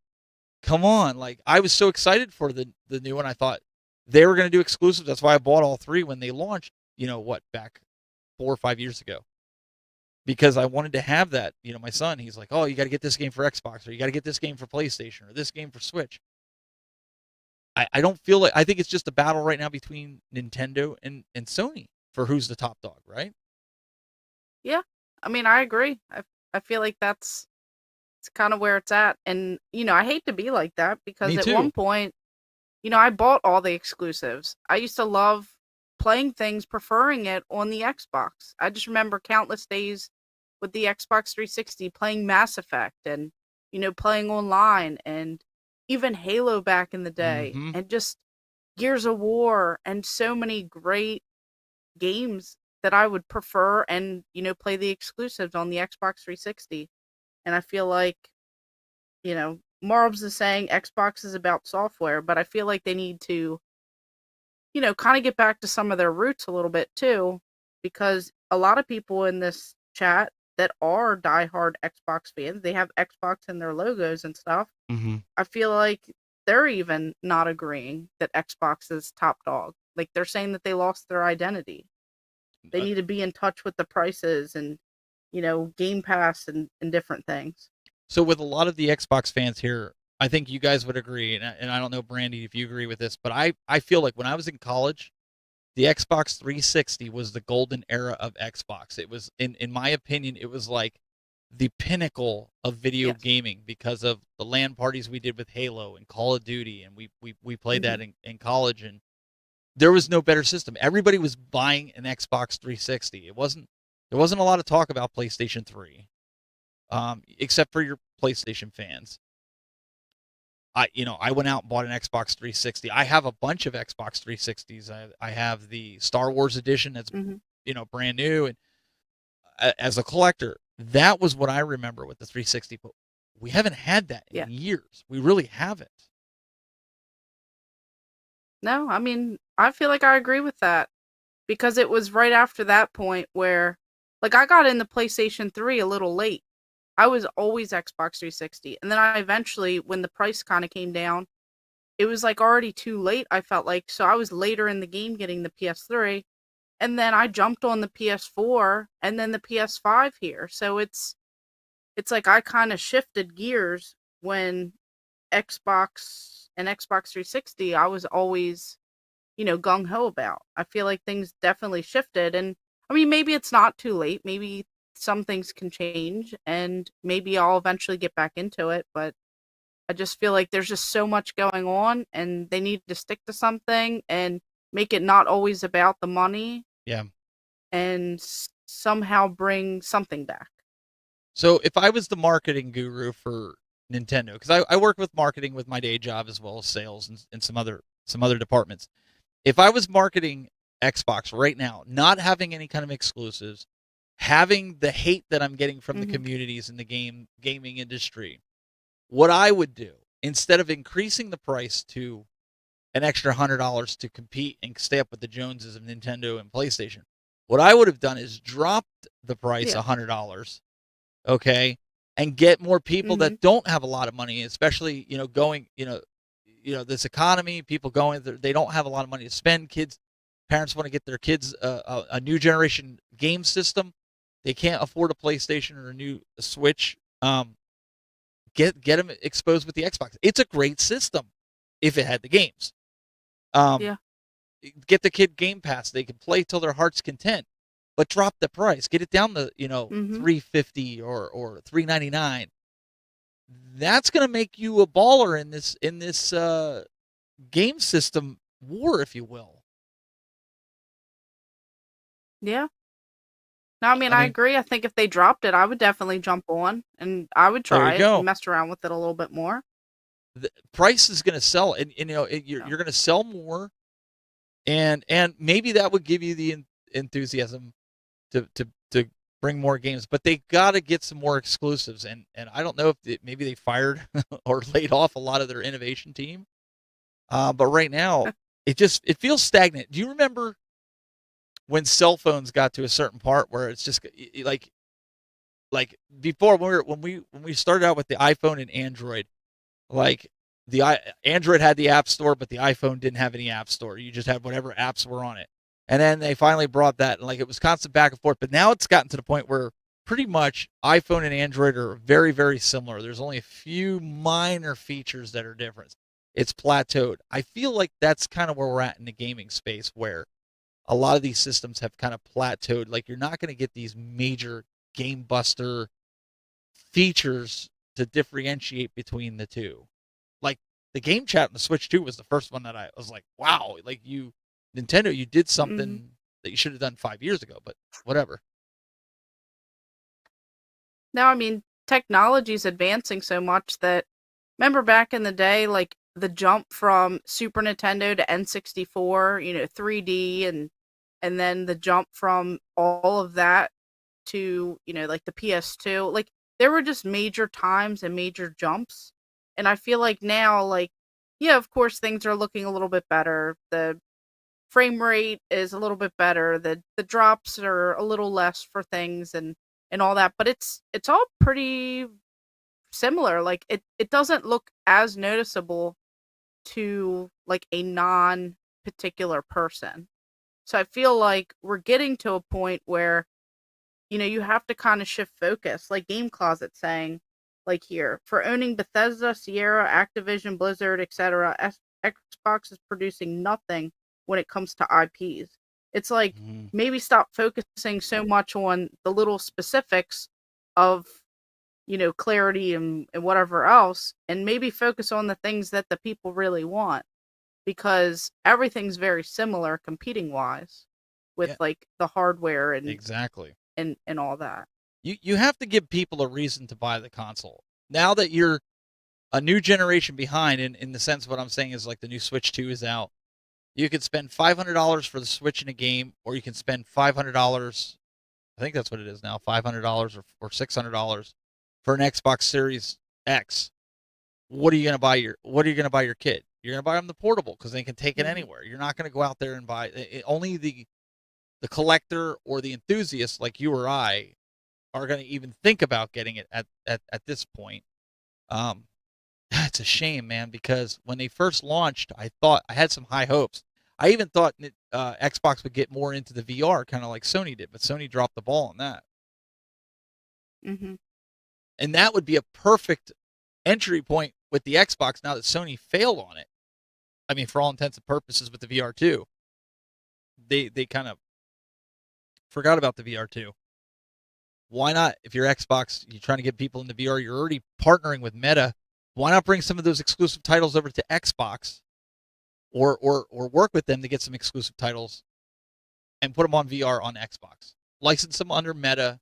come on. Like, I was so excited for the new one. I thought they were going to do exclusives. That's why I bought all three when they launched, back 4 or 5 years ago. Because I wanted to have that. My son, he's like, oh, you got to get this game for Xbox, or you got to get this game for PlayStation, or this game for Switch. I don't feel like, I think it's just a battle right now between Nintendo and Sony for who's the top dog, right? Yeah. I mean, I agree. I feel like it's kind of where it's at. And, I hate to be like that because at one point, I bought all the exclusives. I used to love playing things, preferring it on the Xbox. I just remember countless days with the Xbox 360 playing Mass Effect and, playing online, and even Halo back in the day, Mm-hmm. and just Gears of War, and so many great games that I would prefer and, play the exclusives on the Xbox 360. And I feel like, Marbs is saying Xbox is about software, but I feel like they need to, kind of get back to some of their roots a little bit too, because a lot of people in this chat that are diehard Xbox fans, they have Xbox in their logos and stuff. Mm-hmm. I feel like they're even not agreeing that Xbox is top dog. Like, they're saying that they lost their identity. They need to be in touch with the prices and, Game Pass and different things. So with a lot of the Xbox fans here, I think you guys would agree, and I don't know, Brandy, if you agree with this, but I feel like when I was in college, the Xbox 360 was the golden era of Xbox. It was, in my opinion, it was like the pinnacle of video gaming because of the LAN parties we did with Halo and Call of Duty, and we played that in college, and there was no better system. Everybody was buying an Xbox 360. There wasn't a lot of talk about PlayStation 3, except for your PlayStation fans. I went out and bought an Xbox 360. I have a bunch of Xbox 360s. I have the Star Wars edition that's brand new, and as a collector, that was what I remember with the 360. But we haven't had that in Yeah. years. We really haven't. No, I mean, I feel like I agree with that because it was right after that point where, like, I got into PlayStation 3 a little late. I was always Xbox 360. And then I eventually, when the price kind of came down, it was like already too late, I felt like. So I was later in the game getting the PS3. And then I jumped on the PS4 and then the PS5 here. So it's like I kind of shifted gears when Xbox and Xbox 360, I was always, gung ho about. I feel like things definitely shifted. And I mean, maybe it's not too late. Maybe some things can change and maybe I'll eventually get back into it. But I just feel like there's just so much going on and they need to stick to something and make it not always about the money. Yeah. And somehow bring something back. So if I was the marketing guru for Nintendo, because I work with marketing with my day job as well as sales and some other departments. If I was marketing Xbox right now, not having any kind of exclusives, having the hate that I'm getting from the communities in the gaming industry, what I would do, instead of increasing the price to an extra $100 to compete and stay up with the Joneses of Nintendo and PlayStation, what I would have done is dropped the price $100, okay, and get more people that don't have a lot of money, especially going this economy, people going, they don't have a lot of money to spend. Parents want to get their kids a new generation game system. They can't afford a PlayStation or a new Switch. Get them exposed with the Xbox. It's a great system if it had the games. Get the kid Game Pass. They can play till their heart's content, but drop the price. Get it down to $350 or $399. That's gonna make you a baller in this game system war, if you will. Yeah. No, I mean, I agree. I think if they dropped it, I would definitely jump on and I would try it and mess around with it a little bit more. The price is going to sell, and you're going to sell more, and maybe that would give you the enthusiasm to bring more games. But they got to get some more exclusives, and I don't know if maybe they fired or laid off a lot of their innovation team. But right now, it feels stagnant. Do you remember when cell phones got to a certain part where it's just like before when we started out with the iPhone and Android, like the Android had the App Store, but the iPhone didn't have any App Store. You just had whatever apps were on it. And then they finally brought that, and it was constant back and forth. But now it's gotten to the point where pretty much iPhone and Android are very, very similar. There's only a few minor features that are different. It's plateaued. I feel like that's kind of where we're at in the gaming space, where a lot of these systems have kind of plateaued. Like, you're not going to get these major game buster features to differentiate between the two. Like, the game chat on the Switch 2 was the first one that I was like, wow, like Nintendo, you did something that you should have done 5 years ago, but whatever. Now, I mean, technology's advancing so much that, remember back in the day, like, the jump from Super Nintendo to N64, 3D, and then the jump from all of that to, like the PS2, like there were just major times and major jumps. And I feel like now, like, yeah, of course things are looking a little bit better. The frame rate is a little bit better. The drops are a little less for things and all that, but it's all pretty similar. Like it doesn't look as noticeable to like a non-particular person. So I feel like we're getting to a point where, you have to kind of shift focus, like Game Closet saying, like here, for owning Bethesda, Sierra, Activision, Blizzard, etc., Xbox is producing nothing when it comes to IPs. It's like, maybe stop focusing so much on the little specifics of, clarity and whatever else, and maybe focus on the things that the people really want, because everything's very similar competing wise with like the hardware and exactly and all that. You have to give people a reason to buy the console. Now that you're a new generation behind, in the sense, what I'm saying is, like, the new Switch 2 is out, you could spend $500 for the Switch in a game, or you can spend $500 I think that's what it is now, $500 or $600 for an Xbox Series X. What are you going to buy your kid? You're going to buy them the portable because they can take it anywhere. You're not going to go out there and buy it. Only the collector or the enthusiast like you or I are going to even think about getting it at this point. It's a shame, man, because when they first launched, I thought I had some high hopes. I even thought Xbox would get more into the VR, kind of like Sony did, but Sony dropped the ball on that. Mm-hmm. And that would be a perfect entry point with the Xbox now that Sony failed on it. I mean, for all intents and purposes with the VR2. They kind of forgot about the VR2. Why not? If you're Xbox, you're trying to get people into VR, you're already partnering with Meta. Why not bring some of those exclusive titles over to Xbox or work with them to get some exclusive titles and put them on VR on Xbox? License them under Meta,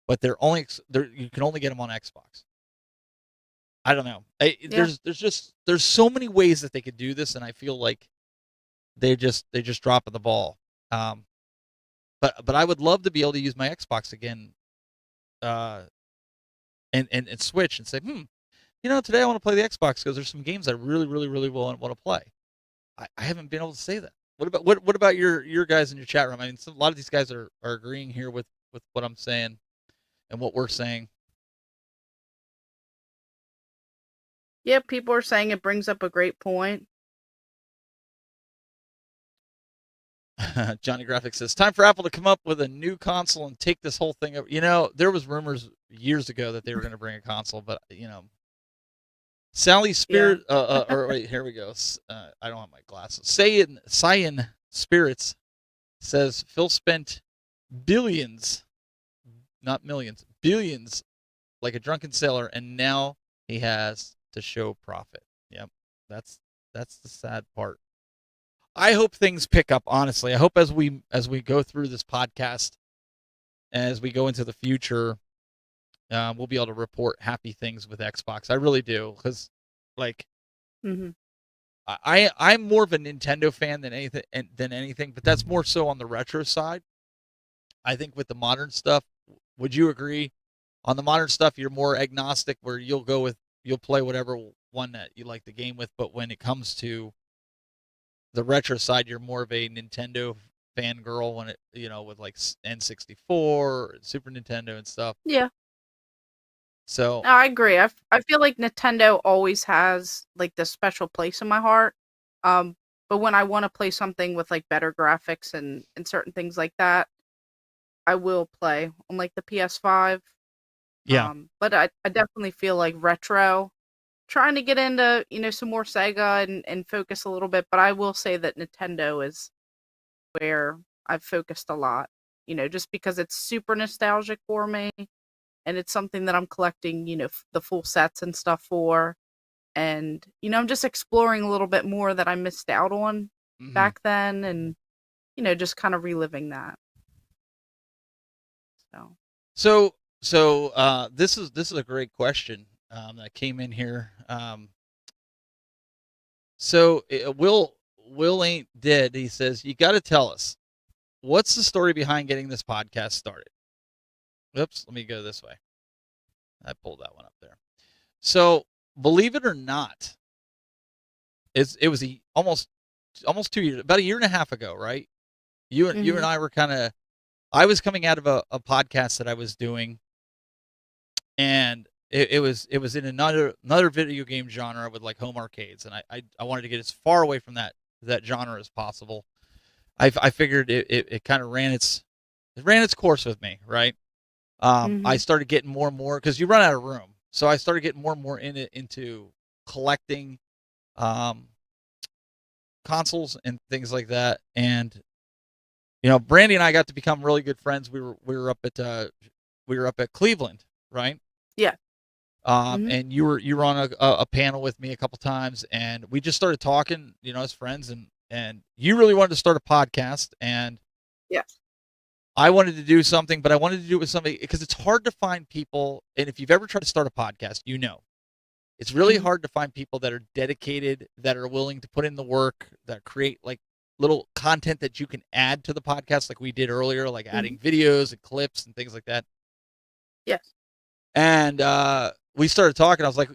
but you can only get them on Xbox. I don't know. There's so many ways that they could do this, and I feel like they just dropping the ball. But I would love to be able to use my Xbox again, and switch and say, today I want to play the Xbox because there's some games I really, really, really want to play. I haven't been able to say that. What about your guys in your chat room? I mean, a lot of these guys are agreeing here with what I'm saying and what we're saying. Yeah, people are saying it brings up a great point. Johnny Graphic says, time for Apple to come up with a new console and take this whole thing over. There was rumors years ago that they were going to bring a console, but, Sally Spirit, wait, here we go. I don't have my glasses. Cyan Spirits says Phil spent billions, not millions, billions, like a drunken sailor, and now he has to show profit. Yep, that's the sad part. I hope things pick up. Honestly, I hope as we go through this podcast, as we go into the future, we'll be able to report happy things with Xbox. I really do, because I'm more of a Nintendo fan than anything, but that's more so on the retro side. I think with the modern stuff, would you agree? On the modern stuff, you're more agnostic, where you'll play whatever one that you like the game with. But when it comes to the retro side, you're more of a Nintendo fangirl when it, with like N64, Super Nintendo and stuff. Yeah. So No, I agree. I feel like Nintendo always has like this special place in my heart. But when I want to play something with like better graphics and certain things like that, I will play on like the PS5. Yeah. But I definitely feel like retro, trying to get into, some more Sega and focus a little bit. But I will say that Nintendo is where I've focused a lot, just because it's super nostalgic for me. And it's something that I'm collecting, the full sets and stuff for. And, I'm just exploring a little bit more that I missed out on back then, and, just kind of reliving that. So this is a great question that came in here. Will ain't dead. He says, you got to tell us, what's the story behind getting this podcast started? Oops, let me go this way. I pulled that one up there. So, believe it or not, it was almost 2 years, about a year and a half ago, right? You and I were I was coming out of a podcast that I was doing, and it was in another video game genre with like home arcades, and I wanted to get as far away from that genre as possible. I figured it kind of ran its course with me, right? I started getting more and more, because you run out of room. So I started getting more and more into collecting consoles and things like that. And Brandy and I got to become really good friends. We were up at Cleveland, right? Yeah. And you were on a panel with me a couple times, and we just started talking, as friends, and you really wanted to start a podcast, and yes. I wanted to do something, but I wanted to do it with somebody, because it's hard to find people. And if you've ever tried to start a podcast, it's really hard to find people that are dedicated, that are willing to put in the work, that create like little content that you can add to the podcast, like we did earlier, like adding videos and clips and things like that. Yes. And we started talking. I was like,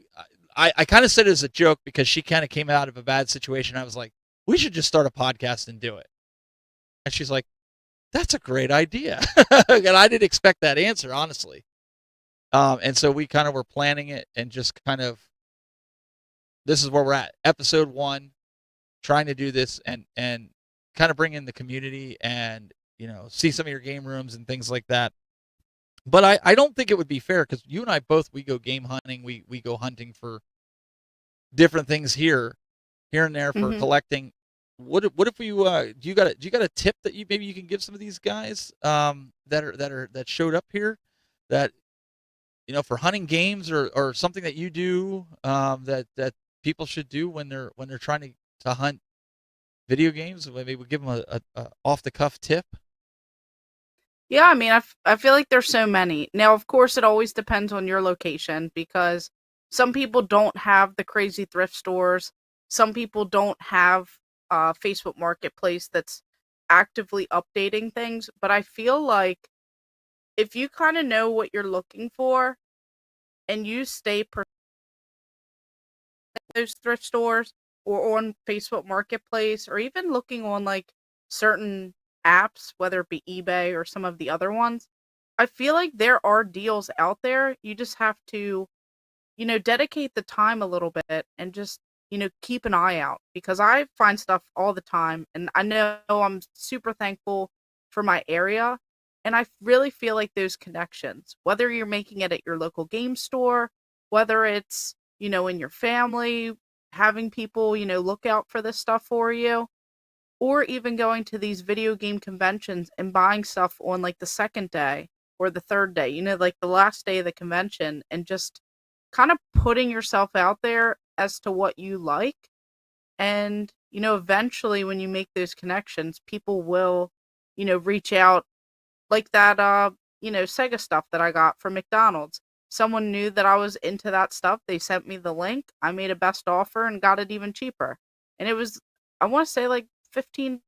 I kind of said it as a joke because she kind of came out of a bad situation. I was like, we should just start a podcast and do it. And she's like, that's a great idea. And I didn't expect that answer, honestly. And so we kind of were planning it and just kind of, this is where we're at. Episode 1, trying to do this and kind of bring in the community and, see some of your game rooms and things like that. But I don't think it would be fair because you and I both, we go game hunting. We go hunting for different things here and there for collecting. What if we do you got a tip that maybe you can give some of these guys that showed up here that for hunting games or something that you do that people should do when they're trying to hunt video games? Maybe we give them a off the cuff tip. Yeah, I mean, I feel like there's so many. Now, of course, it always depends on your location because some people don't have the crazy thrift stores. Some people don't have Facebook Marketplace that's actively updating things. But I feel like if you kind of know what you're looking for and you stay those thrift stores or on Facebook Marketplace or even looking on like certain apps, whether it be eBay or some of the other ones, I feel like there are deals out there. You just have to, dedicate the time a little bit and just, keep an eye out because I find stuff all the time and I know I'm super thankful for my area. And I really feel like those connections, whether you're making it at your local game store, whether it's, in your family, having people, look out for this stuff for you, or even going to these video game conventions and buying stuff on like the second day or the third day, like the last day of the convention and just kind of putting yourself out there as to what you like. And, eventually when you make those connections, people will, reach out like that, Sega stuff that I got from McDonald's. Someone knew that I was into that stuff. They sent me the link. I made a best offer and got it even cheaper. And it was, I want to say like $15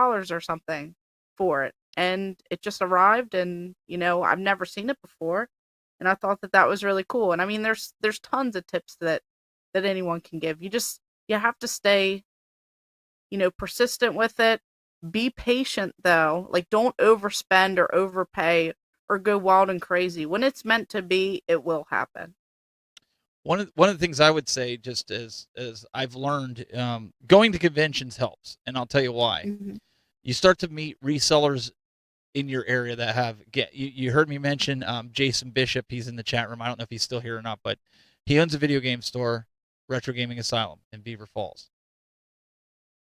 or something for it, and it just arrived, and I've never seen it before, and I thought that was really cool. And I mean, there's tons of tips that anyone can give. You have to stay persistent with it. Be patient though, like don't overspend or overpay or go wild and crazy. When it's meant to be, it will happen. One of the things I would say, just as I've learned, going to conventions helps, and I'll tell you why. You start to meet resellers in your area that have you heard me mention Jason Bishop. He's in the chat room. I don't know if he's still here or not, but he owns a video game store, Retro Gaming Asylum in Beaver Falls.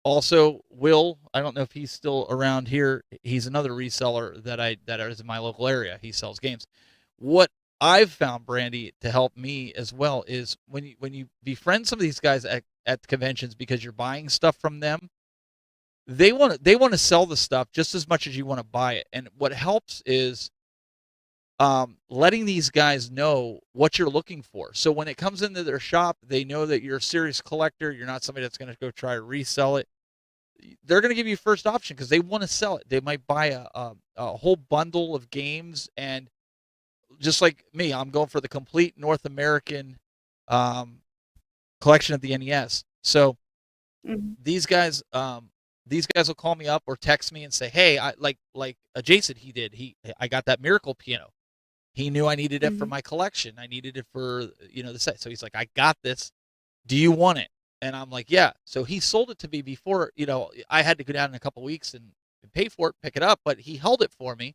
Also, Will, I don't know if he's still around here. He's another reseller that is in my local area. He sells games. What I've found, Brandy, to help me as well is when you befriend some of these guys at conventions because you're buying stuff from them, they want to sell the stuff just as much as you want to buy it. And what helps is letting these guys know what you're looking for. So when it comes into their shop, they know that you're a serious collector. You're not somebody that's going to go try to resell it. They're going to give you first option because they want to sell it. They might buy a whole bundle of games, and just like me, I'm going for the complete North American collection of the NES. So these guys will call me up or text me and say, "Hey, I like Jason. I got that Miracle piano. He knew I needed it for my collection. I needed it for the set. So he's like, I got this. Do you want it?" And I'm like, "Yeah." So he sold it to me before I had to go down in a couple weeks and pay for it, pick it up, but he held it for me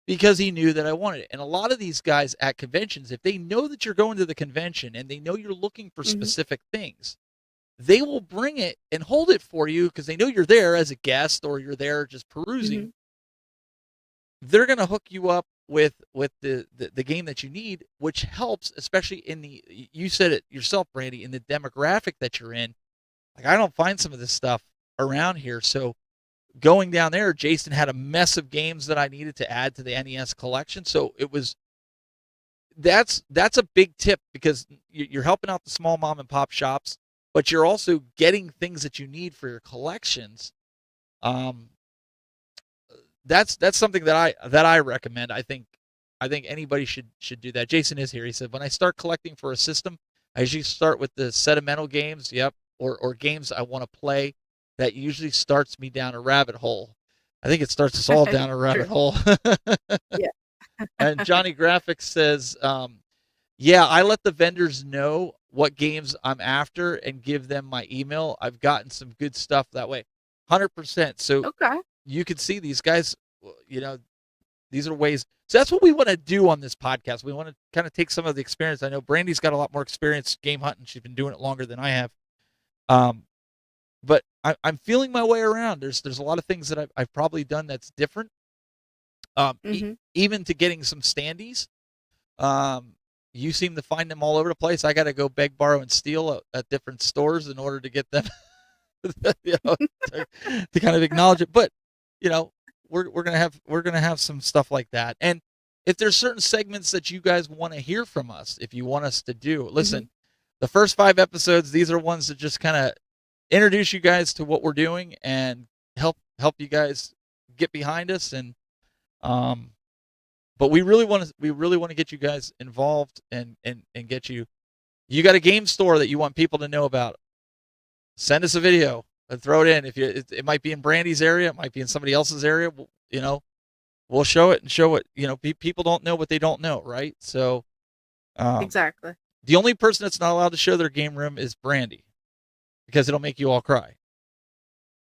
because he knew that I wanted it. And a lot of these guys at conventions, if they know that you're going to the convention and they know you're looking for specific things, they will bring it and hold it for you because they know you're there as a guest or you're there just perusing. They're going to hook you up with the game that you need, which helps, especially you said it yourself, Brandy, in the demographic that you're in. Like, I don't find some of this stuff around here. So going down there, Jason had a mess of games that I needed to add to the NES collection. So that's a big tip because you're helping out the small mom and pop shops, but you're also getting things that you need for your collections Um, that's something that I recommend. I think anybody should do that. Jason is here. He said, when I start collecting for a system, I usually start with the sentimental games. Yep, or games I want to play. That usually starts me down a rabbit hole. I think it starts us all down a rabbit hole. Yeah. And Johnny Graphics says, yeah, I let the vendors know what games I'm after and give them my email. I've gotten some good stuff that way. 100%. So Okay. you can see these guys, you know, these are ways. So that's what we want to do on this podcast. We want to kind of take some of the experience. I know Brandy's got a lot more experience game hunting. She's been doing it longer than I have. But I'm feeling my way around. There's a lot of things that I've probably done that's different. Even to getting some standees. You seem to find them all over the place. I got to go beg, borrow, and steal at different stores in order to get them, you know, to kind of acknowledge it. But you know, we're gonna have some stuff like that. And if there's certain segments that you guys want to hear from us, if you want us to do, listen, the first 5 episodes, these are ones that just kind of introduce you guys to what we're doing and help you guys get behind us. And but we really want to get you guys involved and get you got a game store that you want people to know about. Send us a video and throw it in. If it might be in Brandy's area, it might be in somebody else's area. You know, we'll show it and show it. You know, people don't know what they don't know, right? So Exactly. the only person that's not allowed to show their game room is Brandy, because it'll make you all cry.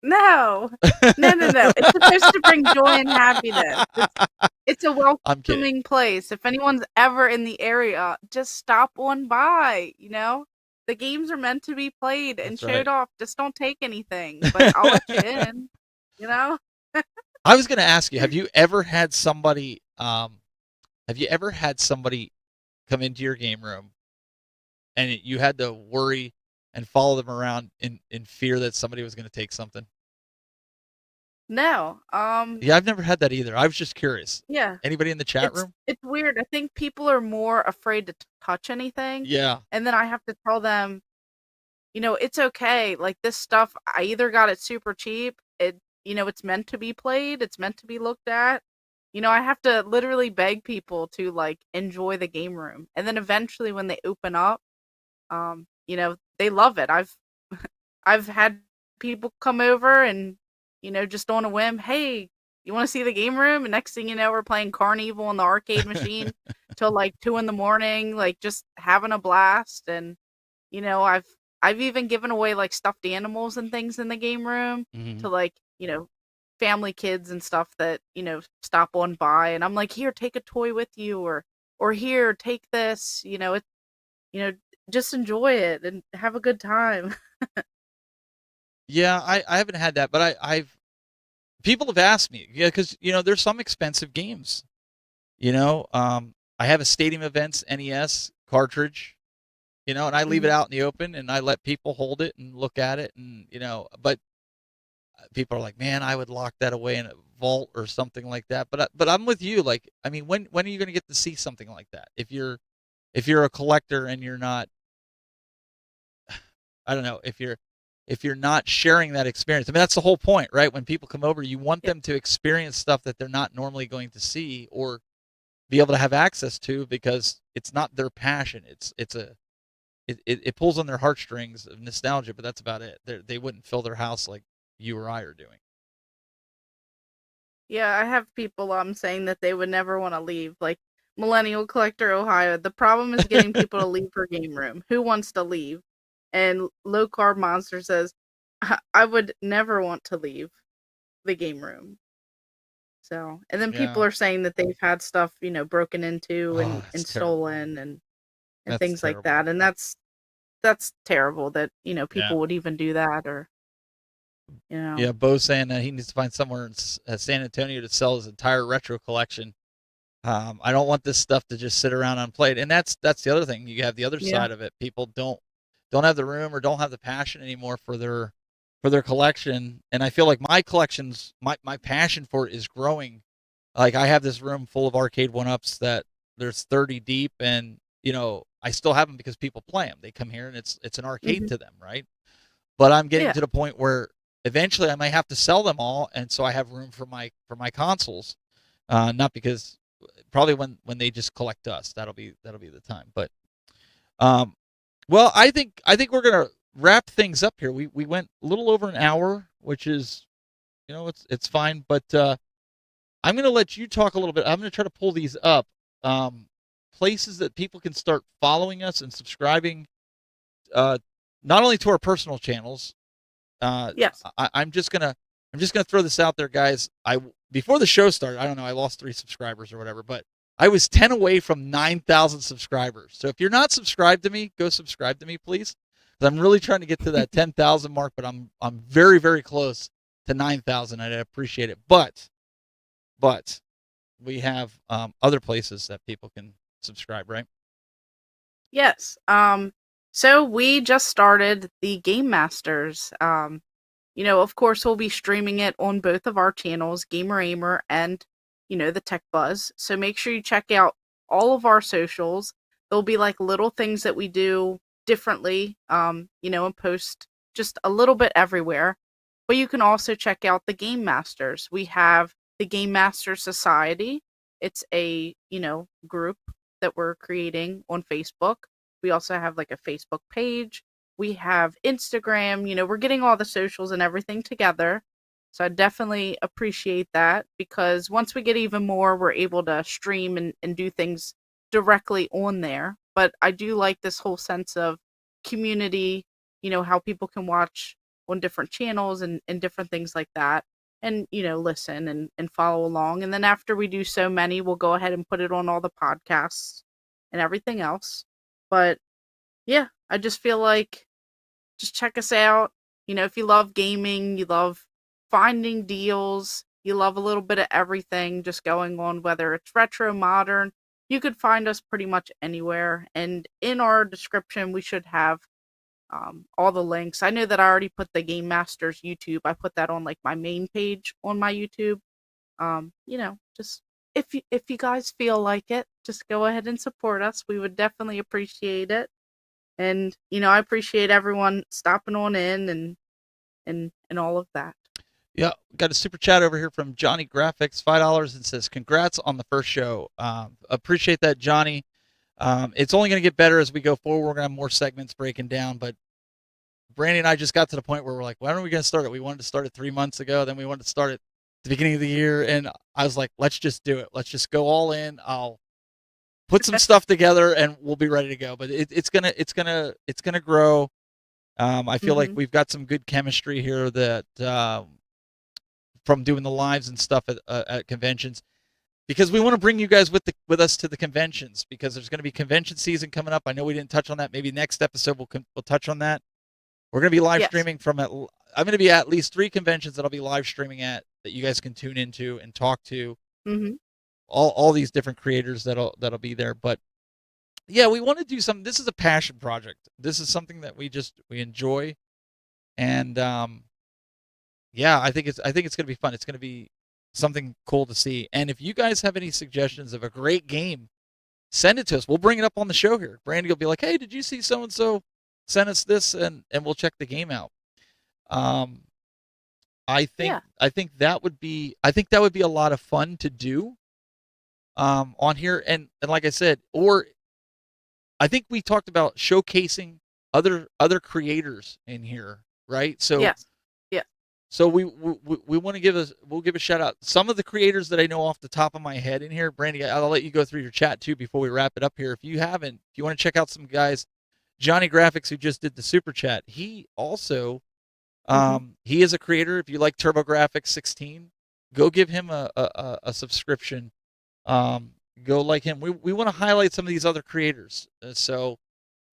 No. It's supposed to bring joy and happiness. It's a welcoming place. If anyone's ever in the area, just stop on by. You know, the games are meant to be played and showed off. Just don't take anything, but I'll let you in. You know. I was going to ask you: have you ever had somebody come into your game room, and you had to worry and follow them around in fear that somebody was going to take something? No. Yeah, I've never had that either. I was just curious. Yeah. Anybody in the chat room? It's weird. I think people are more afraid to touch anything. Yeah. And then I have to tell them, you know, it's okay. Like this stuff, I either got it super cheap. It's meant to be played. It's meant to be looked at. You know, I have to literally beg people to like enjoy the game room. And then eventually when they open up, you know, they love it. I've had people come over and, you know, just on a whim, hey, you want to see the game room? And next thing you know, we're playing Carnival on the arcade machine till like 2 a.m, like just having a blast. And, you know, I've even given away like stuffed animals and things in the game room to like, you know, family kids and stuff that, you know, stop on by. And I'm like, here, take a toy with you, or here, take this, you know, just enjoy it and have a good time. Yeah, I haven't had that, but people have asked me, yeah, because you know there's some expensive games. You know, I have a Stadium Events NES cartridge, you know, and I leave it out in the open and I let people hold it and look at it, and you know, but people are like, man, I would lock that away in a vault or something like that. But I'm with you. Like, I mean, when are you going to get to see something like that? If you're a collector and you're not, I don't know, if you're not sharing that experience. I mean, that's the whole point, right? When people come over, you want them to experience stuff that they're not normally going to see or be able to have access to, because it's not their passion. It pulls on their heartstrings of nostalgia, but that's about it. They wouldn't fill their house like you or I are doing. Yeah, I have people saying that they would never want to leave. Like Millennial Collector Ohio, the problem is getting people to leave her game room. Who wants to leave? And Low Carb Monster says, I would never want to leave the game room. So, and then people are saying that they've had stuff, you know, broken into and stolen and things like that. And that's terrible that, you know, people would even do that, or, you know. Yeah, Bo's saying that he needs to find somewhere in San Antonio to sell his entire retro collection. I don't want this stuff to just sit around unplayed. And that's the other thing. You have the other side of it. People don't have the room or don't have the passion anymore for their collection. And I feel like my collections, my passion for it is growing. Like I have this room full of arcade 1-ups that there's 30 deep, and you know, I still have them because people play them. They come here and it's an arcade to them, right? But I'm getting to the point where eventually I might have to sell them all, and so I have room for my consoles. Not because probably when they just collect dust, that'll be the time. But well, I think we're gonna wrap things up here. We went a little over an hour, which is, it's fine. But I'm gonna let you talk a little bit. I'm gonna try to pull these up. Places that people can start following us and subscribing, not only to our personal channels. Yes. I'm just gonna throw this out there, guys. Before the show started, I don't know, I lost 3 subscribers or whatever, but I was 10 away from 9,000 subscribers. So if you're not subscribed to me, go subscribe to me, please. I'm really trying to get to that 10,000 mark, but I'm very, very close to 9,000. I'd appreciate it. But we have other places that people can subscribe, right? Yes. So we just started the Game Masters. Of course, we'll be streaming it on both of our channels, Gamer Ahmer and, the Tech Buzz. So make sure you check out all of our socials. There'll be like little things that we do differently, and post just a little bit everywhere. But you can also check out the Game Masters. We have the Game Master Society. It's a, group that we're creating on Facebook. We also have like a Facebook page. We have Instagram. We're getting all the socials and everything together. So I definitely appreciate that, because once we get even more, we're able to stream and do things directly on there. But I do like this whole sense of community, how people can watch on different channels and different things like that. And, listen and follow along. And then after we do so many, we'll go ahead and put it on all the podcasts and everything else. But yeah, I just feel like just check us out. If you love gaming, you love finding deals, you love a little bit of everything just going on, whether it's retro, modern, you could find us pretty much anywhere. And in our description, we should have all the links. I know that I already put the Game Masters YouTube. I put that on like my main page on my YouTube. Just if you guys feel like it, just go ahead and support us. We would definitely appreciate it. And I appreciate everyone stopping on in and all of that. Yeah, got a super chat over here from Johnny Graphics, $5, and says, "Congrats on the first show." Appreciate that, Johnny. It's only going to get better as we go forward. We're going to have more segments breaking down, but Brandy and I just got to the point where we're like, when are we going to start it? We wanted to start it 3 months ago. Then we wanted to start it at the beginning of the year. And I was like, let's just do it. Let's just go all in. I'll put some stuff together and we'll be ready to go. But it's going to grow. I feel like we've got some good chemistry here that, from doing the lives and stuff at conventions, because we want to bring you guys with us to the conventions, because there's going to be convention season coming up. I know we didn't touch on that. Maybe next episode we'll touch on that. We're going to be live streaming from I'm going to be at least 3 conventions that I'll be live streaming at, that you guys can tune into and talk to. All these different creators that'll be there. But yeah, we want to do something. This is a passion project. This is something that we enjoy, and yeah, I think it's going to be fun. It's going to be something cool to see. And if you guys have any suggestions of a great game, send it to us. We'll bring it up on the show here. Brandy will be like, "Hey, did you see so and so? Send us this," and we'll check the game out. I think that would be a lot of fun to do on here. And like I said, or I think we talked about showcasing other creators in here, right? So yes. So we want to we'll give a shout out. Some of the creators that I know off the top of my head in here, Brandy, I'll let you go through your chat too before we wrap it up here. If you want to check out some guys, Johnny Graphics, who just did the super chat, he also, he is a creator. If you like TurboGrafx 16, go give him a subscription. Go like him. We want to highlight some of these other creators. So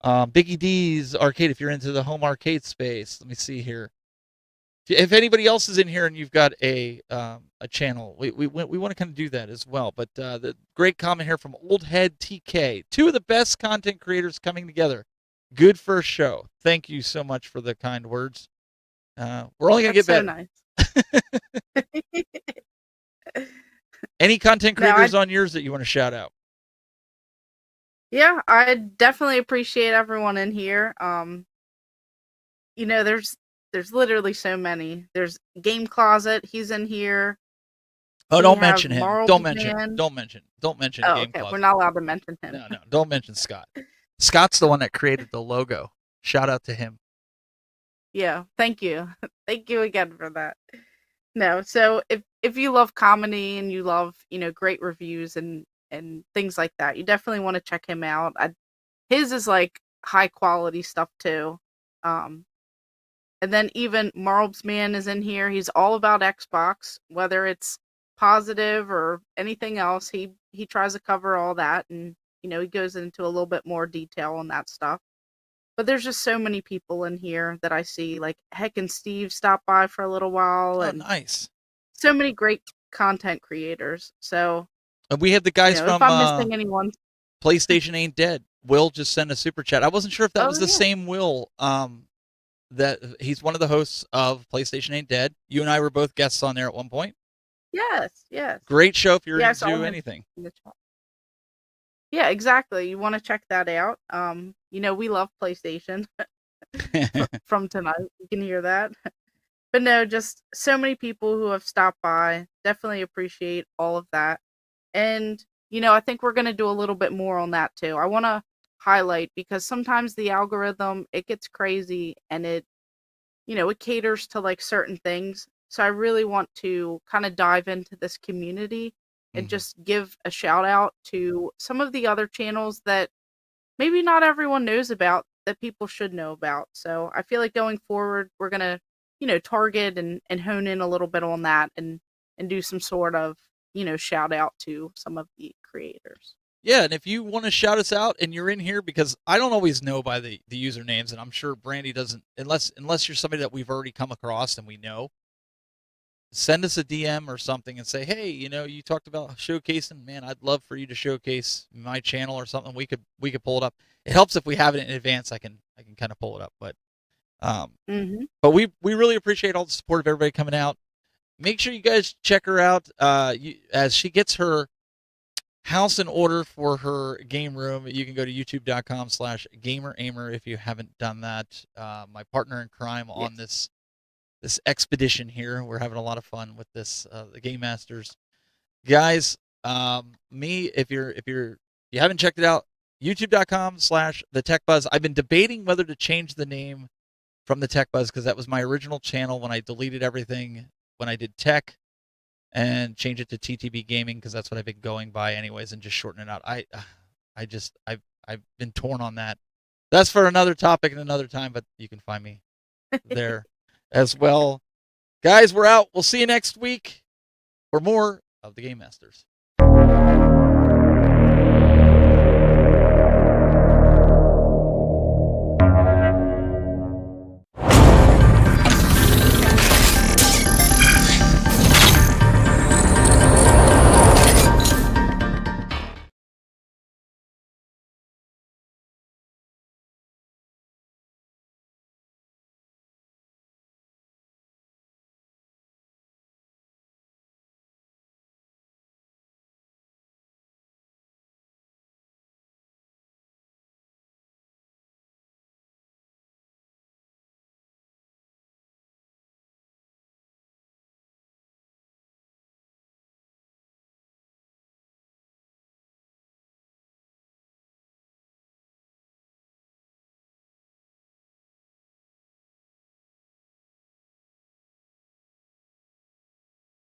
Biggie D's Arcade, if you're into the home arcade space. Let me see here. If anybody else is in here and you've got a channel, we want to kind of do that as well. But the great comment here from Old Head TK, 2 of the best content creators coming together. Good first show. Thank you so much for the kind words. We're only going to get better. So nice. Any content creators on yours that you want to shout out? Yeah, I definitely appreciate everyone in here. There's There's literally so many. There's Game Closet. He's in here. Oh, We don't have mention him. Marled Don't mention. Man. Don't mention. Don't mention Oh, Game okay. Closet. We're not allowed to mention him. No, don't mention Scott. Scott's the one that created the logo. Shout out to him. Yeah, thank you. Thank you again for that. No, so if you love comedy and you love, great reviews and things like that, you definitely want to check him out. His is like high quality stuff too. And then even Marlbs Man is in here. He's all about Xbox, whether it's positive or anything else. He tries to cover all that, and he goes into a little bit more detail on that stuff. But there's just so many people in here that I see. Like Heck and Steve stopped by for a little while, Oh, and nice. so many great content creators. So And we have the guys if from I'm missing anyone, PlayStation Ain't Dead. Will just sent a super chat. I wasn't sure if that Oh, was the yeah. same Will. That he's one of the hosts of PlayStation Ain't Dead. You and I were both guests on there at one point. yes. Great show if you're Yeah, I saw into him anything. in the chat. Yeah, exactly. You want to check that out. We love PlayStation from tonight. You can hear that. But no, just so many people who have stopped by. Definitely appreciate all of that. And, I think we're going to do a little bit more on that too. I want to highlight, because sometimes the algorithm, it gets crazy, and it caters to like certain things. So I really want to kind of dive into this community and Mhm. just give a shout out to some of the other channels that maybe not everyone knows about, that people should know about. So I feel like going forward, we're going to, target and hone in a little bit on that, and do some sort of, shout out to some of the creators. Yeah, and if you want to shout us out and you're in here, because I don't always know by the usernames, and I'm sure Brandy doesn't, unless you're somebody that we've already come across and we know. Send us a DM or something and say, hey, you talked about showcasing. Man, I'd love for you to showcase my channel or something. We could pull it up. It helps if we have it in advance. I can kind of pull it up, but we really appreciate all the support of everybody coming out. Make sure you guys check her out as she gets her house in order for her game room. You can go to youtube.com/gamerahmer if you haven't done that. My partner in crime on this expedition here. We're having a lot of fun with this, the Game Masters guys. If you haven't checked it out, youtube.com/thetechbuzz. I've been debating whether to change the name from the Tech Buzz, because that was my original channel when I deleted everything when I did tech, and change it to TTB Gaming, because that's what I've been going by anyways, and just shorten it out. I've been torn on that. That's for another topic and another time, but you can find me there as well. Guys, we're out. We'll see you next week for more of the Game Masters.